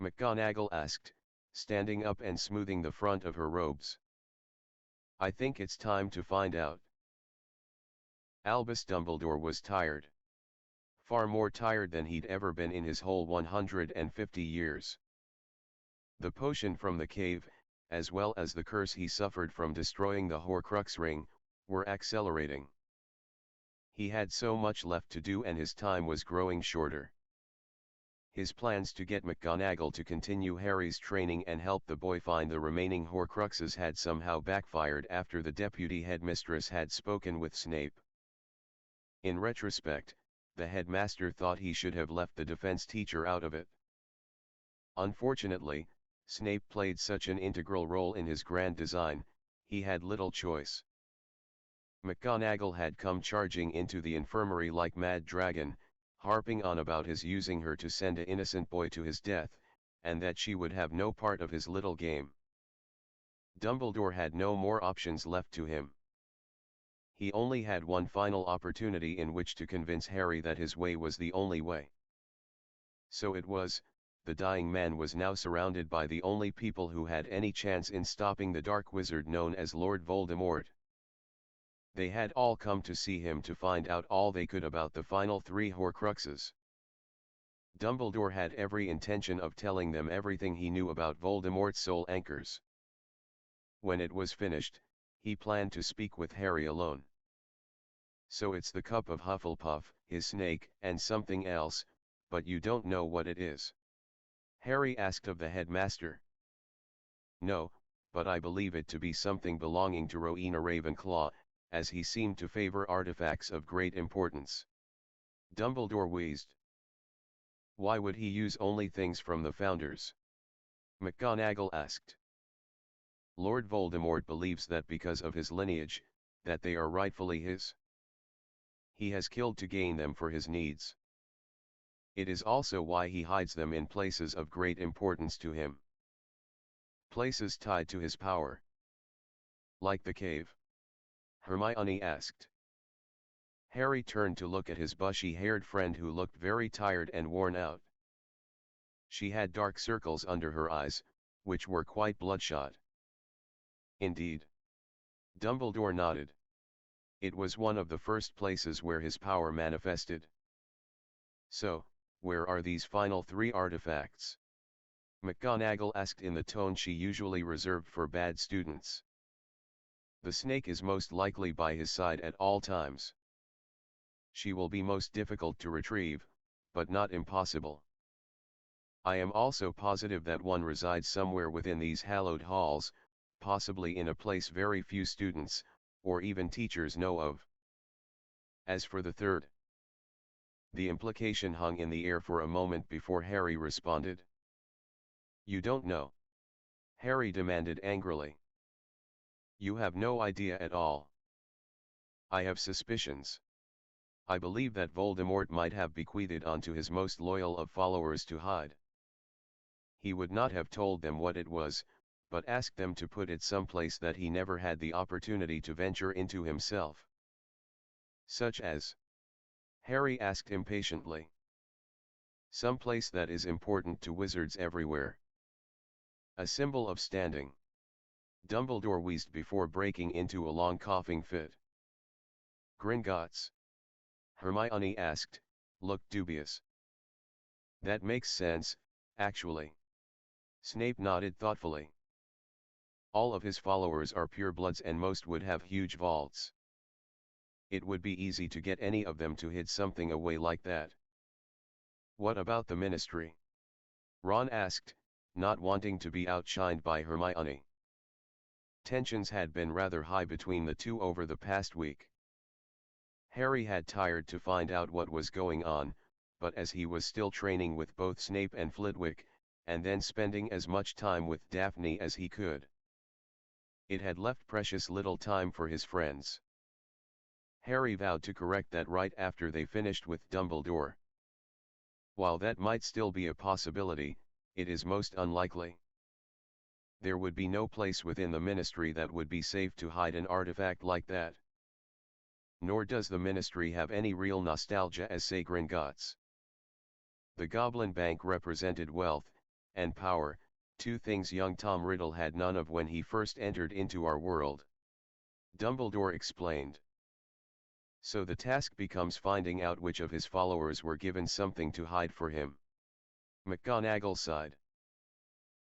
A: McGonagall asked, standing up and smoothing the front of her robes. I think it's time to find out. Albus Dumbledore was tired. Far more tired than he'd ever been in his whole 150 years. The potion from the cave, as well as the curse he suffered from destroying the Horcrux ring, were accelerating. He had so much left to do and his time was growing shorter. His plans to get McGonagall to continue Harry's training and help the boy find the remaining Horcruxes had somehow backfired after the deputy headmistress had spoken with Snape. In retrospect, the headmaster thought he should have left the defense teacher out of it. Unfortunately, Snape played such an integral role in his grand design, he had little choice. McGonagall had come charging into the infirmary like mad dragon, harping on about his using her to send an innocent boy to his death, and that she would have no part of his little game. Dumbledore had no more options left to him. He only had one final opportunity in which to convince Harry that his way was the only way. So it was, the dying man was now surrounded by the only people who had any chance in stopping the dark wizard known as Lord Voldemort. They had all come to see him to find out all they could about the final 3 Horcruxes. Dumbledore had every intention of telling them everything he knew about Voldemort's soul anchors. When it was finished, he planned to speak with Harry alone. So it's the cup of Hufflepuff, his snake, and something else, but you don't know what it is? Harry asked of the headmaster. No, but I believe it to be something belonging to Rowena Ravenclaw, as he seemed to favor artifacts of great importance. Dumbledore wheezed. Why would he use only things from the Founders? McGonagall asked. Lord Voldemort believes that because of his lineage, that they are rightfully his. He has killed to gain them for his needs. It is also why he hides them in places of great importance to him. Places tied to his power. Like the cave? Hermione asked. Harry turned to look at his bushy-haired friend who looked very tired and worn out. She had dark circles under her eyes, which were quite bloodshot. Indeed. Dumbledore nodded. It was one of the first places where his power manifested. So, where are these final 3 artifacts? McGonagall asked in the tone she usually reserved for bad students. The snake is most likely by his side at all times. She will be most difficult to retrieve, but not impossible. I am also positive that one resides somewhere within these hallowed halls, possibly in a place very few students, or even teachers know of. As for the third, the implication hung in the air for a moment before Harry responded. You don't know. Harry demanded angrily. You have no idea at all. I have suspicions. I believe that Voldemort might have bequeathed onto his most loyal of followers to hide. He would not have told them what it was, but asked them to put it someplace that he never had the opportunity to venture into himself. Such as? Harry asked impatiently. Someplace that is important to wizards everywhere. A symbol of standing. Dumbledore wheezed before breaking into a long coughing fit. Gringotts? Hermione asked, looked dubious. That makes sense, actually. Snape nodded thoughtfully. All of his followers are purebloods and most would have huge vaults. It would be easy to get any of them to hide something away like that. What about the Ministry? Ron asked, not wanting to be outshined by Hermione. Tensions had been rather high between the two over the past week. Harry had tired to find out what was going on, but as he was still training with both Snape and Flitwick, and then spending as much time with Daphne as he could, it had left precious little time for his friends. Harry vowed to correct that right after they finished with Dumbledore. While that might still be a possibility, it is most unlikely. There would be no place within the Ministry that would be safe to hide an artifact like that. Nor does the Ministry have any real nostalgia as say Gringotts. The Goblin Bank represented wealth, and power, two things young Tom Riddle had none of when he first entered into our world. Dumbledore explained. So the task becomes finding out which of his followers were given something to hide for him. McGonagall sighed.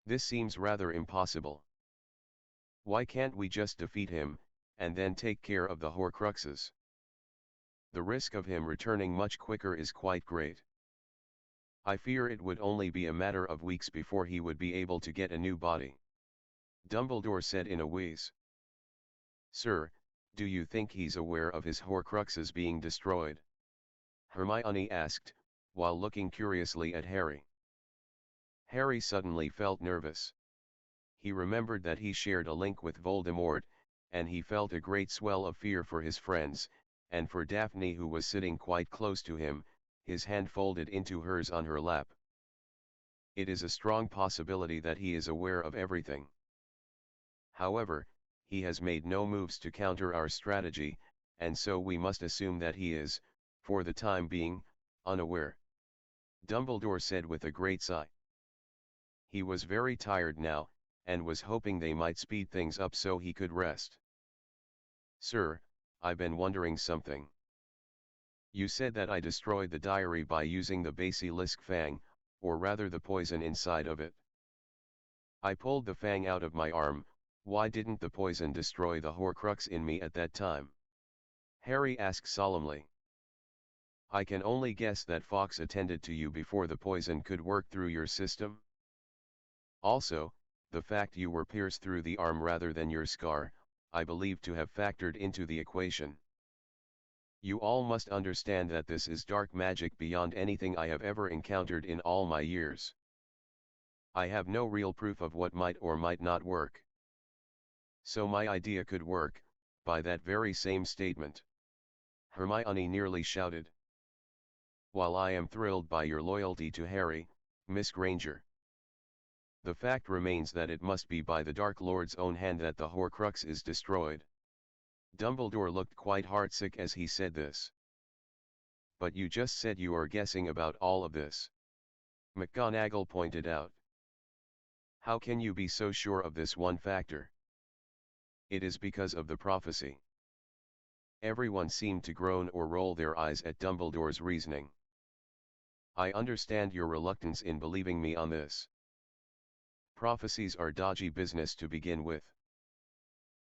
A: This seems rather impossible. Why can't we just defeat him, and then take care of the Horcruxes? The risk of him returning much quicker is quite great. I fear it would only be a matter of weeks before he would be able to get a new body. Dumbledore said in a wheeze. Sir, do you think he's aware of his Horcruxes being destroyed? Hermione asked, while looking curiously at Harry. Harry suddenly felt nervous. He remembered that he shared a link with Voldemort, and he felt a great swell of fear for his friends, and for Daphne who was sitting quite close to him, his hand folded into hers on her lap. It is a strong possibility that he is aware of everything. However, he has made no moves to counter our strategy, and so we must assume that he is, for the time being, unaware. Dumbledore said with a great sigh. He was very tired now, and was hoping they might speed things up so he could rest. Sir, I've been wondering something. You said that I destroyed the diary by using the basilisk fang, or rather the poison inside of it. I pulled the fang out of my arm. Why didn't the poison destroy the Horcrux in me at that time? Harry asked solemnly. I can only guess that Fawkes attended to you before the poison could work through your system. Also, the fact you were pierced through the arm rather than your scar, I believe to have factored into the equation. You all must understand that this is dark magic beyond anything I have ever encountered in all my years. I have no real proof of what might or might not work. So my idea could work, by that very same statement. Hermione nearly shouted. While I am thrilled by your loyalty to Harry, Miss Granger, the fact remains that it must be by the Dark Lord's own hand that the Horcrux is destroyed. Dumbledore looked quite heartsick as he said this. But you just said you are guessing about all of this. McGonagall pointed out. How can you be so sure of this one factor? It is because of the prophecy. Everyone seemed to groan or roll their eyes at Dumbledore's reasoning. I understand your reluctance in believing me on this. Prophecies are dodgy business to begin with.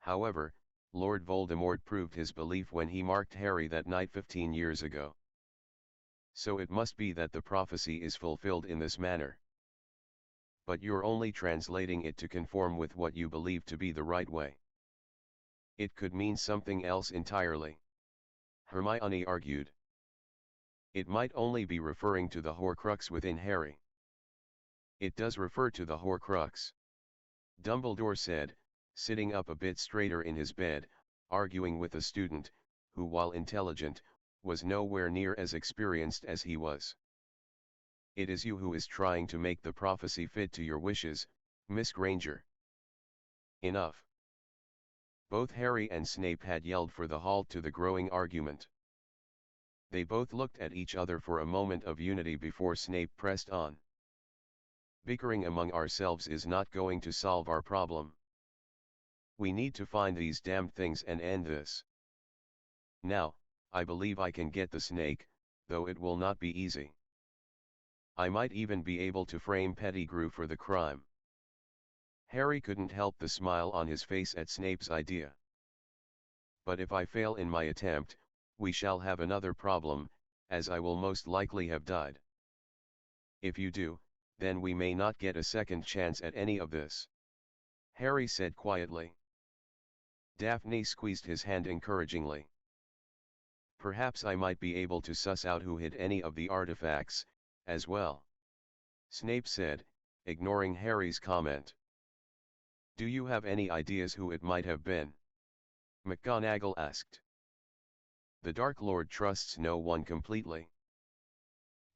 A: However, Lord Voldemort proved his belief when he marked Harry that night 15 years ago. So it must be that the prophecy is fulfilled in this manner. But you're only translating it to conform with what you believe to be the right way. It could mean something else entirely. Hermione argued. It might only be referring to the Horcrux within Harry. It does refer to the Horcrux. Dumbledore said, sitting up a bit straighter in his bed, arguing with a student, who while intelligent, was nowhere near as experienced as he was. It is you who is trying to make the prophecy fit to your wishes, Miss Granger. Enough. Both Harry and Snape had yelled for the halt to the growing argument. They both looked at each other for a moment of unity before Snape pressed on. Bickering among ourselves is not going to solve our problem. We need to find these damned things and end this. Now, I believe I can get the snake, though it will not be easy. I might even be able to frame Pettigrew for the crime. Harry couldn't help the smile on his face at Snape's idea. But if I fail in my attempt, we shall have another problem, as I will most likely have died. If you do, then we may not get a second chance at any of this. Harry said quietly. Daphne squeezed his hand encouragingly. Perhaps I might be able to suss out who hid any of the artifacts, as well. Snape said, ignoring Harry's comment. Do you have any ideas who it might have been? McGonagall asked. The Dark Lord trusts no one completely.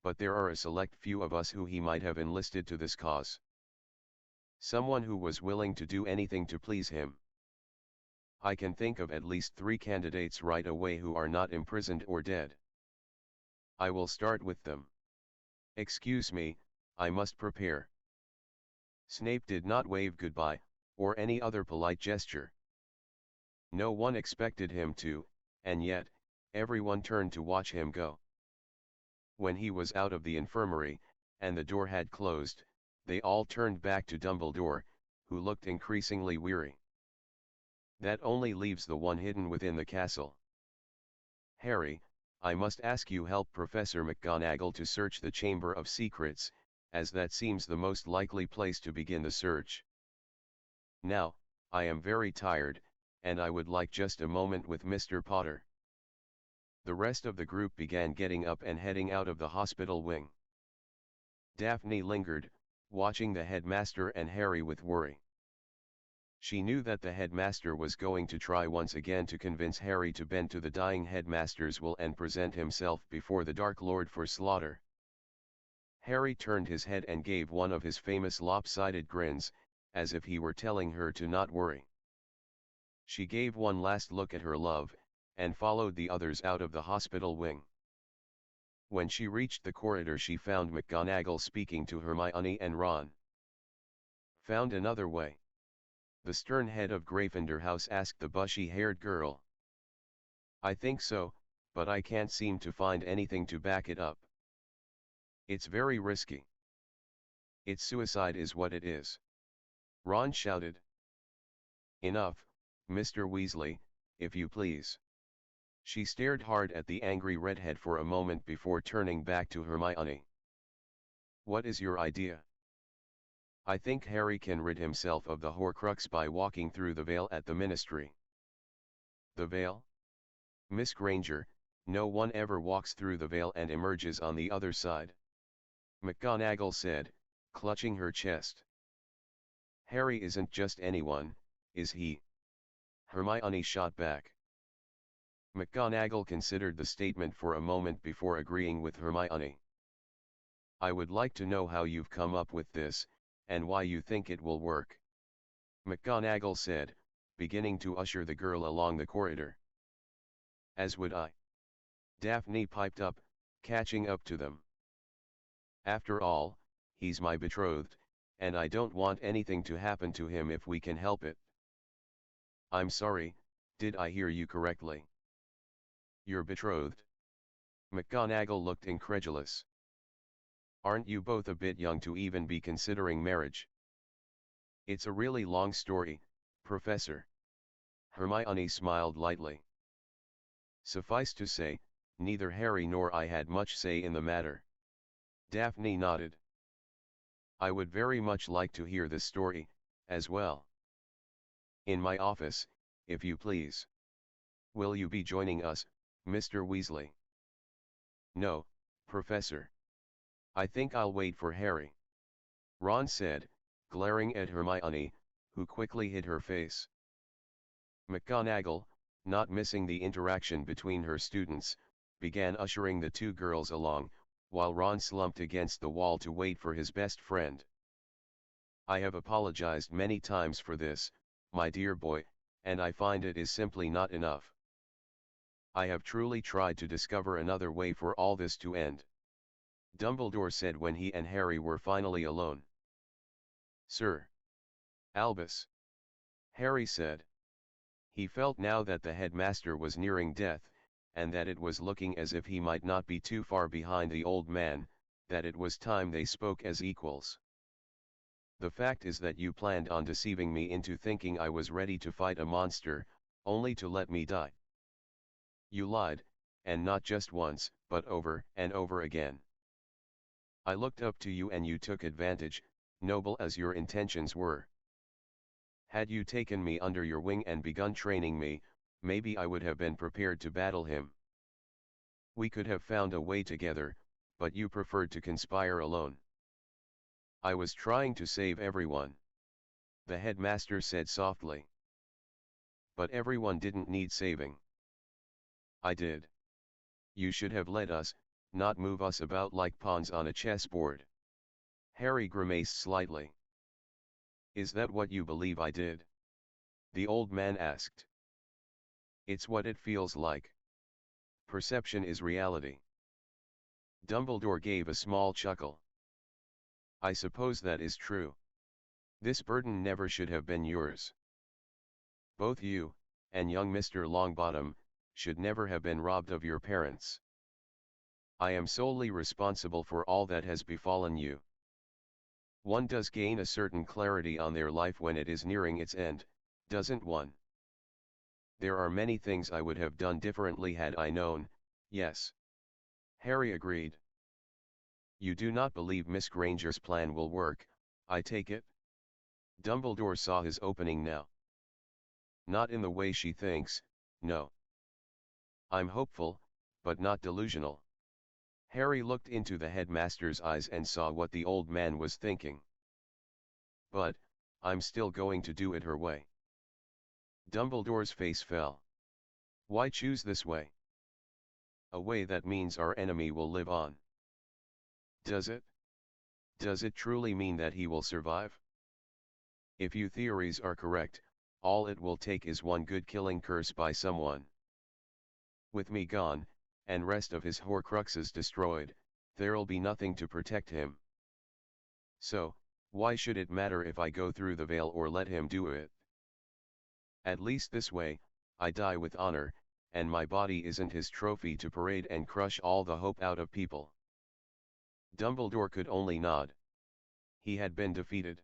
A: But there are a select few of us who he might have enlisted to this cause. Someone who was willing to do anything to please him. I can think of at least 3 candidates right away who are not imprisoned or dead. I will start with them. Excuse me, I must prepare. Snape did not wave goodbye, or any other polite gesture. No one expected him to, and yet, everyone turned to watch him go. When he was out of the infirmary, and the door had closed, they all turned back to Dumbledore, who looked increasingly weary. That only leaves the one hidden within the castle. Harry, I must ask you help Professor McGonagall to search the Chamber of Secrets, as that seems the most likely place to begin the search. Now, I am very tired, and I would like just a moment with Mr. Potter. The rest of the group began getting up and heading out of the hospital wing. Daphne lingered, watching the headmaster and Harry with worry. She knew that the headmaster was going to try once again to convince Harry to bend to the dying headmaster's will and present himself before the Dark Lord for slaughter. Harry turned his head and gave one of his famous lopsided grins, as if he were telling her to not worry. She gave one last look at her love, and followed the others out of the hospital wing. When she reached the corridor, she found McGonagall speaking to Hermione and Ron. Found another way? The stern head of Gryffindor House asked the bushy-haired girl. I think so, but I can't seem to find anything to back it up. It's very risky. It's suicide is what it is. Ron shouted. Enough, Mr. Weasley, if you please. She stared hard at the angry redhead for a moment before turning back to Hermione. What is your idea? I think Harry can rid himself of the Horcrux by walking through the veil at the Ministry. The veil? Miss Granger, no one ever walks through the veil and emerges on the other side. McGonagall said, clutching her chest. Harry isn't just anyone, is he? Hermione shot back. McGonagall considered the statement for a moment before agreeing with Hermione. I would like to know how you've come up with this, and why you think it will work. McGonagall said, beginning to usher the girl along the corridor. As would I. Daphne piped up, catching up to them. After all, he's my betrothed, and I don't want anything to happen to him if we can help it. I'm sorry, did I hear you correctly? You're betrothed? McGonagall looked incredulous. Aren't you both a bit young to even be considering marriage? It's a really long story, Professor. Hermione smiled lightly. Suffice to say, neither Harry nor I had much say in the matter. Daphne nodded. I would very much like to hear this story, as well. In my office, if you please. Will you be joining us, Mr. Weasley? No, Professor. I think I'll wait for Harry. Ron said, glaring at Hermione, who quickly hid her face. McGonagall, not missing the interaction between her students, began ushering the two girls along, while Ron slumped against the wall to wait for his best friend. "I have apologized many times for this, my dear boy, and I find it is simply not enough. I have truly tried to discover another way for all this to end," Dumbledore said when he and Harry were finally alone. "Sir Albus," Harry said. He felt now that the headmaster was nearing death, and that it was looking as if he might not be too far behind the old man, that it was time they spoke as equals. "The fact is that you planned on deceiving me into thinking I was ready to fight a monster, only to let me die. You lied, and not just once, but over and over again. I looked up to you and you took advantage, noble as your intentions were. Had you taken me under your wing and begun training me, maybe I would have been prepared to battle him. We could have found a way together, but you preferred to conspire alone." "I was trying to save everyone," the headmaster said softly. "But everyone didn't need saving." "I did. You should have led us, not move us about like pawns on a chessboard." Harry grimaced slightly. "Is that what you believe I did?" the old man asked. "It's what it feels like. Perception is reality." Dumbledore gave a small chuckle. "I suppose that is true. This burden never should have been yours. Both you, and young Mr. Longbottom, should never have been robbed of your parents. I am solely responsible for all that has befallen you. One does gain a certain clarity on their life when it is nearing its end, doesn't one? There are many things I would have done differently had I known, yes." Harry agreed. "You do not believe Miss Granger's plan will work, I take it?" Dumbledore saw his opening now. "Not in the way she thinks, no. I'm hopeful, but not delusional." Harry looked into the headmaster's eyes and saw what the old man was thinking. "But, I'm still going to do it her way." Dumbledore's face fell. "Why choose this way?" "A way that means our enemy will live on." "Does it? Does it truly mean that he will survive?" "If you theories are correct, all it will take is one good killing curse by someone. With me gone, and rest of his Horcruxes destroyed, there'll be nothing to protect him. So, why should it matter if I go through the veil or let him do it? At least this way, I die with honor, and my body isn't his trophy to parade and crush all the hope out of people." Dumbledore could only nod. He had been defeated.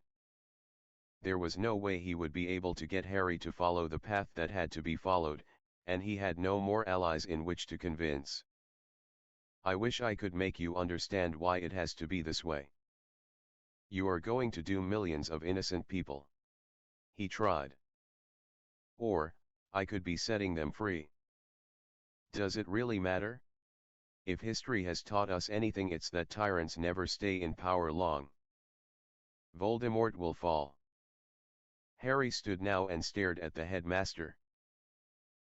A: There was no way he would be able to get Harry to follow the path that had to be followed, and he had no more allies in which to convince. "I wish I could make you understand why it has to be this way. You are going to doom millions of innocent people." He tried. "Or, I could be setting them free. Does it really matter? If history has taught us anything, it's that tyrants never stay in power long. Voldemort will fall." Harry stood now and stared at the headmaster.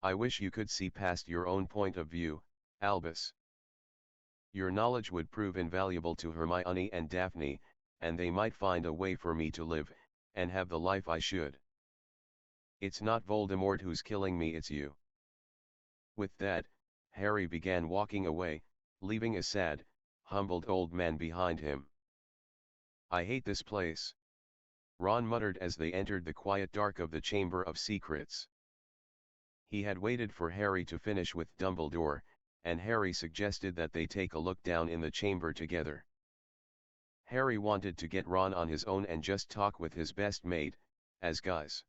A: "I wish you could see past your own point of view, Albus. Your knowledge would prove invaluable to Hermione and Daphne, and they might find a way for me to live, and have the life I should. It's not Voldemort who's killing me, it's you." With that, Harry began walking away, leaving a sad, humbled old man behind him. "I hate this place," Ron muttered as they entered the quiet dark of the Chamber of Secrets. He had waited for Harry to finish with Dumbledore, and Harry suggested that they take a look down in the chamber together. Harry wanted to get Ron on his own and just talk with his best mate, as guys.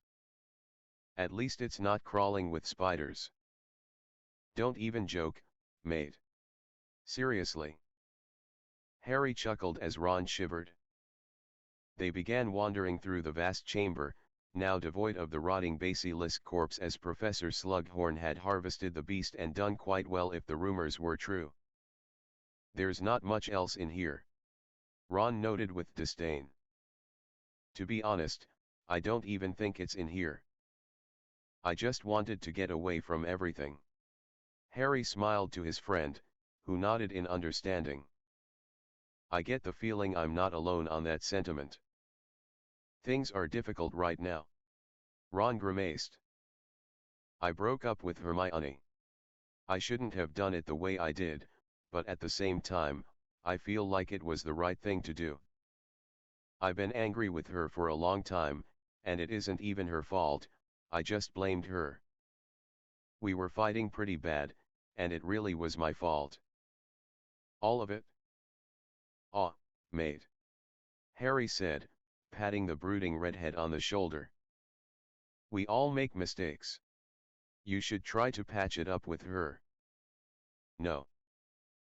A: "At least it's not crawling with spiders." "Don't even joke, mate. Seriously." Harry chuckled as Ron shivered. They began wandering through the vast chamber, now devoid of the rotting basilisk corpse, as Professor Slughorn had harvested the beast and done quite well if the rumors were true. "There's not much else in here," Ron noted with disdain. "To be honest, I don't even think it's in here. I just wanted to get away from everything. Harry smiled to his friend, who nodded in understanding. I get the feeling I'm not alone on that sentiment. Things are difficult right now. Ron grimaced. I broke up with Hermione. I shouldn't have done it the way I did, but at the same time, I feel like it was the right thing to do. I've been angry with her for a long time, and it isn't even her fault, I just blamed her. We were fighting pretty bad, and it really was my fault. All of it? Aw, mate. Harry said, patting the brooding redhead on the shoulder. We all make mistakes. You should try to patch it up with her. No.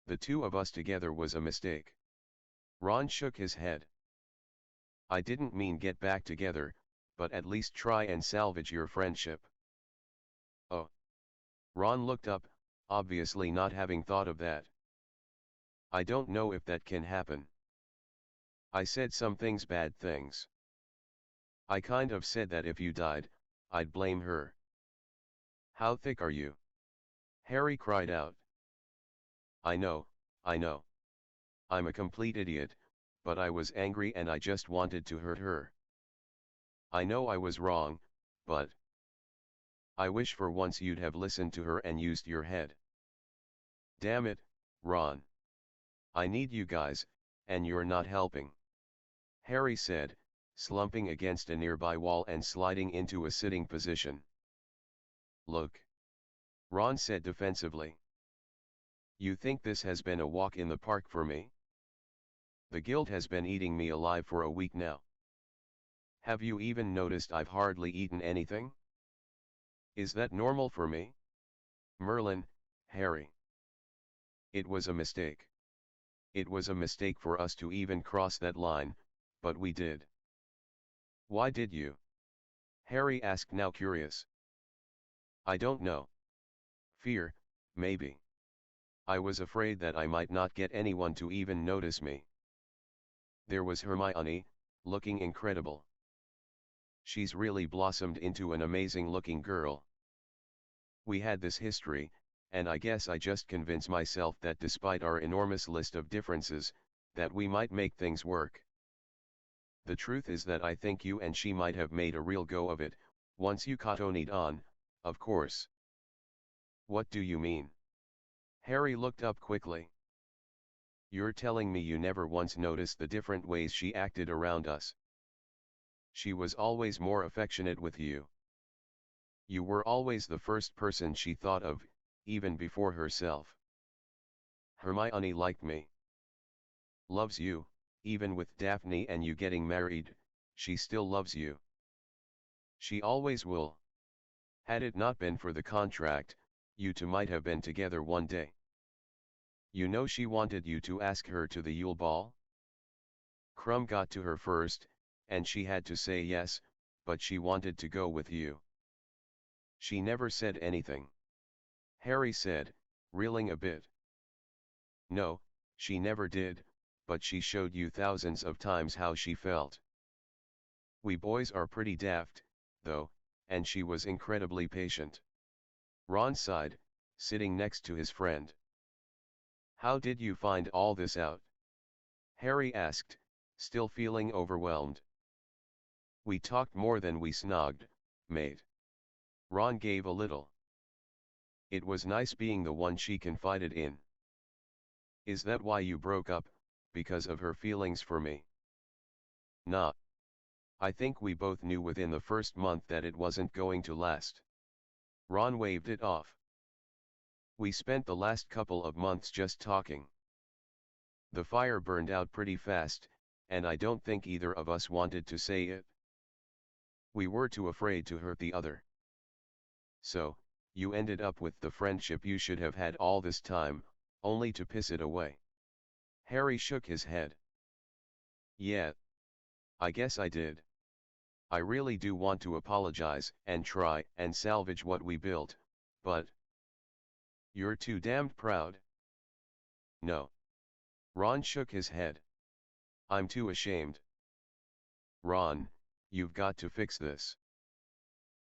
A: The two of us together was a mistake. Ron shook his head. I didn't mean get back together, but at least try and salvage your friendship. Oh. Ron looked up, obviously not having thought of that. I don't know if that can happen. I said some bad things. I kind of said that if you died, I'd blame her. How thick are you? Harry cried out. I know, I know. I'm a complete idiot, but I was angry and I just wanted to hurt her. I know I was wrong, but I wish for once you'd have listened to her and used your head. Damn it, Ron. I need you guys, and you're not helping. Harry said, slumping against a nearby wall and sliding into a sitting position. Look. Ron said defensively. You think this has been a walk in the park for me? The guilt has been eating me alive for a week now. Have you even noticed I've hardly eaten anything? Is that normal for me? Merlin, Harry. It was a mistake. It was a mistake for us to even cross that line, but we did. Why did you? Harry asked, now curious. I don't know. Fear, maybe. I was afraid that I might not get anyone to even notice me. There was Hermione, looking incredible. She's really blossomed into an amazing-looking girl. We had this history, and I guess I just convinced myself that despite our enormous list of differences, that we might make things work. The truth is that I think you and she might have made a real go of it, once you cottoned on, of course. What do you mean? Harry looked up quickly. You're telling me you never once noticed the different ways she acted around us? She was always more affectionate with you. You were always the first person she thought of, even before herself. Hermione liked me. Loves you, even with Daphne and you getting married, she still loves you. She always will. Had it not been for the contract, you two might have been together one day. You know she wanted you to ask her to the Yule Ball? Crumb got to her first, and she had to say yes, but she wanted to go with you. She never said anything. Harry said, reeling a bit. No, she never did, but she showed you thousands of times how she felt. We boys are pretty daft, though, and she was incredibly patient. Ron sighed, sitting next to his friend. How did you find all this out? Harry asked, still feeling overwhelmed. We talked more than we snogged, mate. Ron gave a little. It was nice being the one she confided in. Is that why you broke up, because of her feelings for me? Nah. I think we both knew within the first month that it wasn't going to last. Ron waved it off. We spent the last couple of months just talking. The fire burned out pretty fast, and I don't think either of us wanted to say it. We were too afraid to hurt the other. So, you ended up with the friendship you should have had all this time, only to piss it away. Harry shook his head. Yeah. I guess I did. I really do want to apologize and try and salvage what we built, but... You're too damned proud. No. Ron shook his head. I'm too ashamed. Ron, you've got to fix this.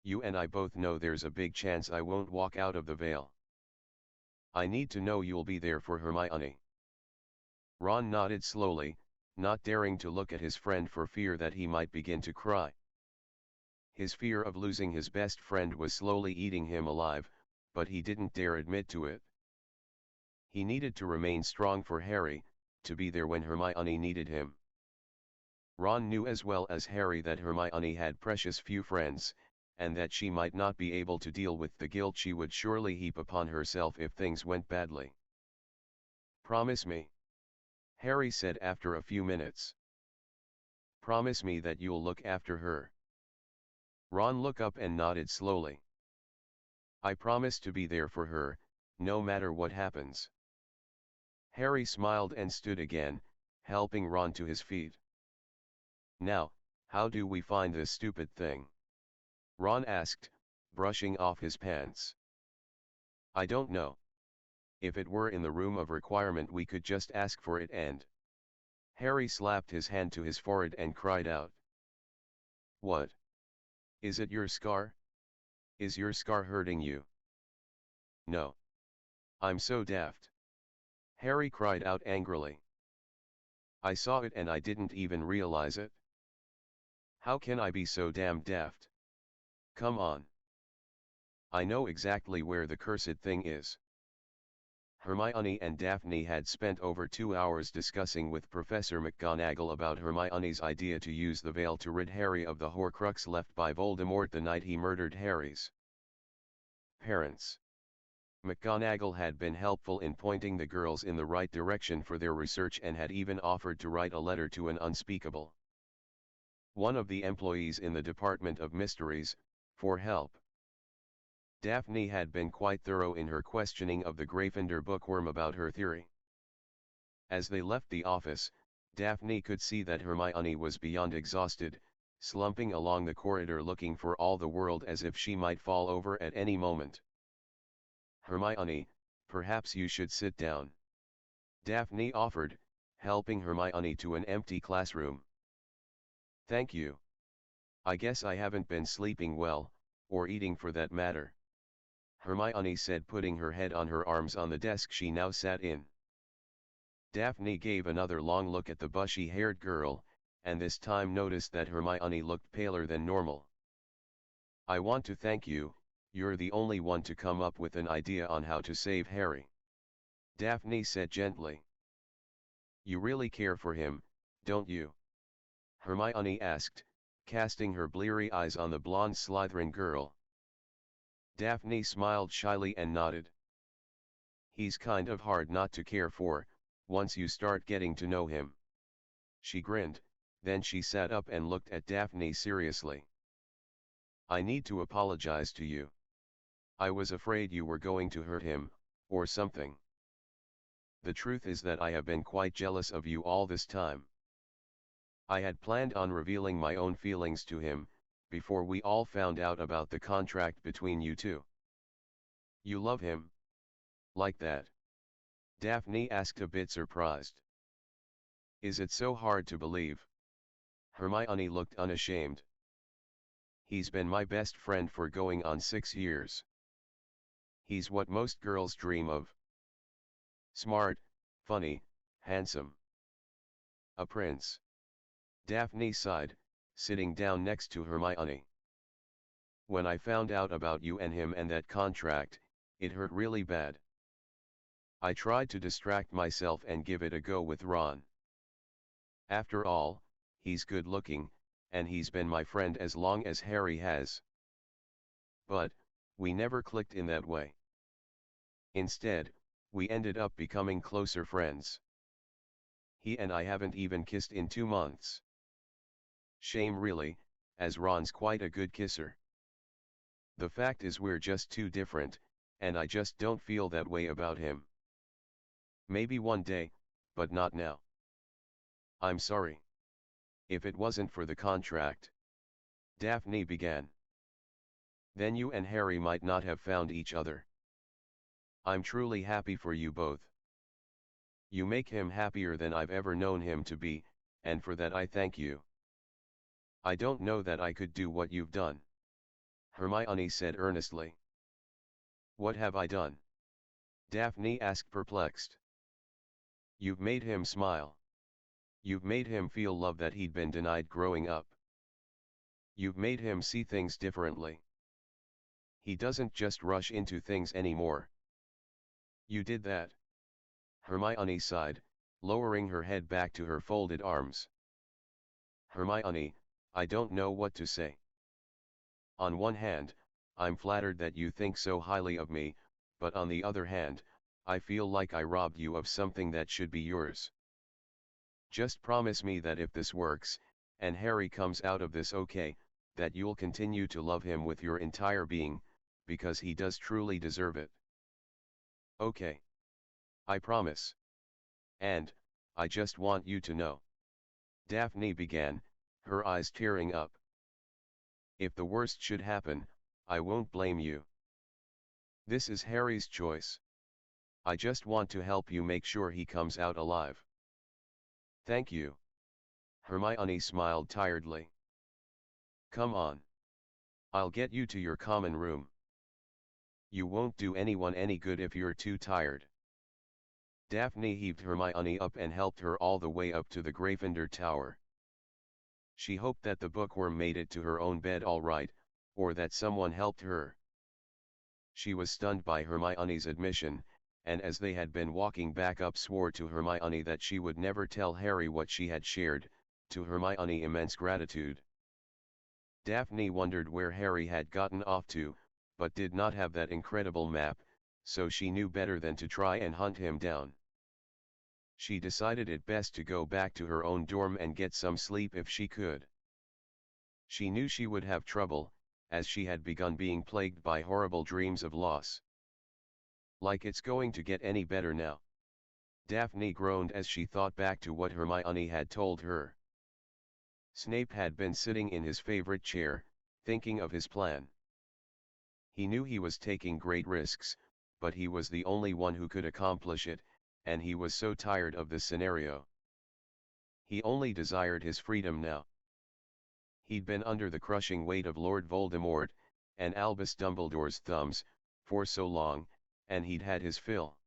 A: You and I both know there's a big chance I won't walk out of the veil. I need to know you'll be there for Hermione." Ron nodded slowly, not daring to look at his friend for fear that he might begin to cry. His fear of losing his best friend was slowly eating him alive, but he didn't dare admit to it. He needed to remain strong for Harry, to be there when Hermione needed him. Ron knew as well as Harry that Hermione had precious few friends, and that she might not be able to deal with the guilt she would surely heap upon herself if things went badly. "Promise me," Harry said after a few minutes. "Promise me that you'll look after her." Ron looked up and nodded slowly. "I promise to be there for her, no matter what happens." Harry smiled and stood again, helping Ron to his feet. "Now, how do we find this stupid thing?" Ron asked, brushing off his pants. "I don't know. If it were in the room of requirement we could just ask for it and—" Harry slapped his hand to his forehead and cried out. "What? Is it your scar? Is your scar hurting you?" "No. I'm so daft," Harry cried out angrily. "I saw it and I didn't even realize it. How can I be so damn daft? Come on. I know exactly where the cursed thing is." Hermione and Daphne had spent over 2 hours discussing with Professor McGonagall about Hermione's idea to use the veil to rid Harry of the Horcrux left by Voldemort the night he murdered Harry's parents. McGonagall had been helpful in pointing the girls in the right direction for their research and had even offered to write a letter to an unspeakable one of the employees in the Department of Mysteries, for help. Daphne had been quite thorough in her questioning of the Gryffindor bookworm about her theory. As they left the office, Daphne could see that Hermione was beyond exhausted, slumping along the corridor looking for all the world as if she might fall over at any moment. "Hermione, perhaps you should sit down," Daphne offered, helping Hermione to an empty classroom. "Thank you. I guess I haven't been sleeping well, or eating for that matter," Hermione said, putting her head on her arms on the desk she now sat in. Daphne gave another long look at the bushy-haired girl, and this time noticed that Hermione looked paler than normal. "I want to thank you, you're the only one to come up with an idea on how to save Harry," Daphne said gently. "You really care for him, don't you?" Hermione asked, casting her bleary eyes on the blonde Slytherin girl. Daphne smiled shyly and nodded. "He's kind of hard not to care for, once you start getting to know him." She grinned, then she sat up and looked at Daphne seriously. "I need to apologize to you. I was afraid you were going to hurt him, or something. The truth is that I have been quite jealous of you all this time. I had planned on revealing my own feelings to him, before we all found out about the contract between you two." "You love him? Like that?" Daphne asked, a bit surprised. "Is it so hard to believe?" Hermione looked unashamed. "He's been my best friend for going on 6 years. He's what most girls dream of. Smart, funny, handsome. A prince." Daphne sighed, sitting down next to Hermione. "When I found out about you and him and that contract, it hurt really bad. I tried to distract myself and give it a go with Ron. After all, he's good looking, and he's been my friend as long as Harry has. But, we never clicked in that way. Instead, we ended up becoming closer friends. He and I haven't even kissed in 2 months. Shame really, as Ron's quite a good kisser. The fact is we're just too different, and I just don't feel that way about him. Maybe one day, but not now. I'm sorry. If it wasn't for the contract," Daphne began, "then you and Harry might not have found each other. I'm truly happy for you both. You make him happier than I've ever known him to be, and for that I thank you." I don't know that I could do what you've done, Hermione said earnestly. What have I done? Daphne asked perplexed. You've made him smile. You've made him feel love that he'd been denied growing up. You've made him see things differently. He doesn't just rush into things anymore. You did that. Hermione sighed, lowering her head back to her folded arms. Hermione, I don't know what to say. On one hand, I'm flattered that you think so highly of me, but on the other hand, I feel like I robbed you of something that should be yours. Just promise me that if this works, and Harry comes out of this okay, that you'll continue to love him with your entire being, because he does truly deserve it. Okay. I promise. And, I just want you to know. Daphne began, her eyes tearing up. If the worst should happen, I won't blame you. This is Harry's choice. I just want to help you make sure he comes out alive. Thank you. Hermione smiled tiredly. Come on. I'll get you to your common room. You won't do anyone any good if you're too tired. Daphne heaved Hermione up and helped her all the way up to the Gryffindor Tower. She hoped that the bookworm made it to her own bed all right, or that someone helped her. She was stunned by Hermione's admission, and as they had been walking back up swore to Hermione that she would never tell Harry what she had shared, to Hermione immense gratitude. Daphne wondered where Harry had gotten off to, but did not have that incredible map, so she knew better than to try and hunt him down. She decided it best to go back to her own dorm and get some sleep if she could. She knew she would have trouble, as she had begun being plagued by horrible dreams of loss. Like it's going to get any better now. Daphne groaned as she thought back to what Hermione had told her. Snape had been sitting in his favorite chair, thinking of his plan. He knew he was taking great risks, but he was the only one who could accomplish it, and he was so tired of this scenario. He only desired his freedom now. He'd been under the crushing weight of Lord Voldemort, and Albus Dumbledore's thumbs, for so long, and he'd had his fill.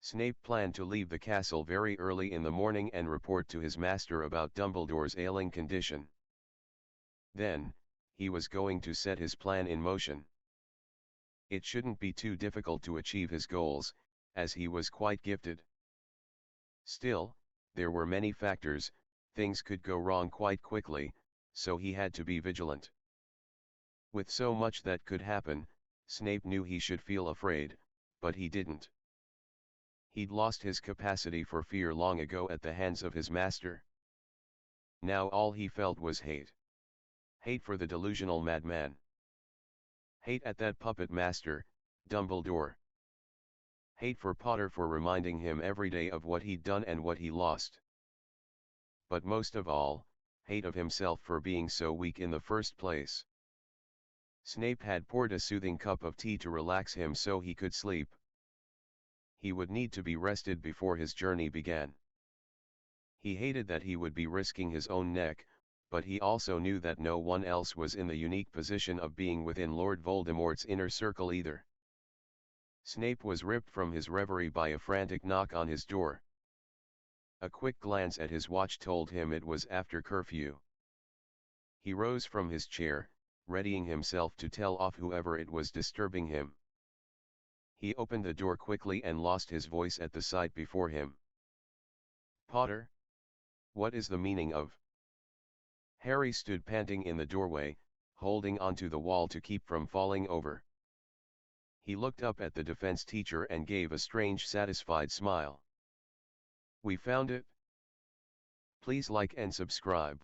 A: Snape planned to leave the castle very early in the morning and report to his master about Dumbledore's ailing condition. Then, he was going to set his plan in motion. It shouldn't be too difficult to achieve his goals, as he was quite gifted. Still, there were many factors, things could go wrong quite quickly, so he had to be vigilant. With so much that could happen, Snape knew he should feel afraid, but he didn't. He'd lost his capacity for fear long ago at the hands of his master. Now all he felt was hate. Hate for the delusional madman. Hate at that puppet master, Dumbledore. Hate for Potter for reminding him every day of what he'd done and what he lost. But most of all, hate of himself for being so weak in the first place. Snape had poured a soothing cup of tea to relax him so he could sleep. He would need to be rested before his journey began. He hated that he would be risking his own neck, but he also knew that no one else was in the unique position of being within Lord Voldemort's inner circle either. Snape was ripped from his reverie by a frantic knock on his door. A quick glance at his watch told him it was after curfew. He rose from his chair, readying himself to tell off whoever it was disturbing him. He opened the door quickly and lost his voice at the sight before him. Potter? What is the meaning of? Harry stood panting in the doorway, holding onto the wall to keep from falling over. He looked up at the defense teacher and gave a strange satisfied smile. We found it. Please like and subscribe.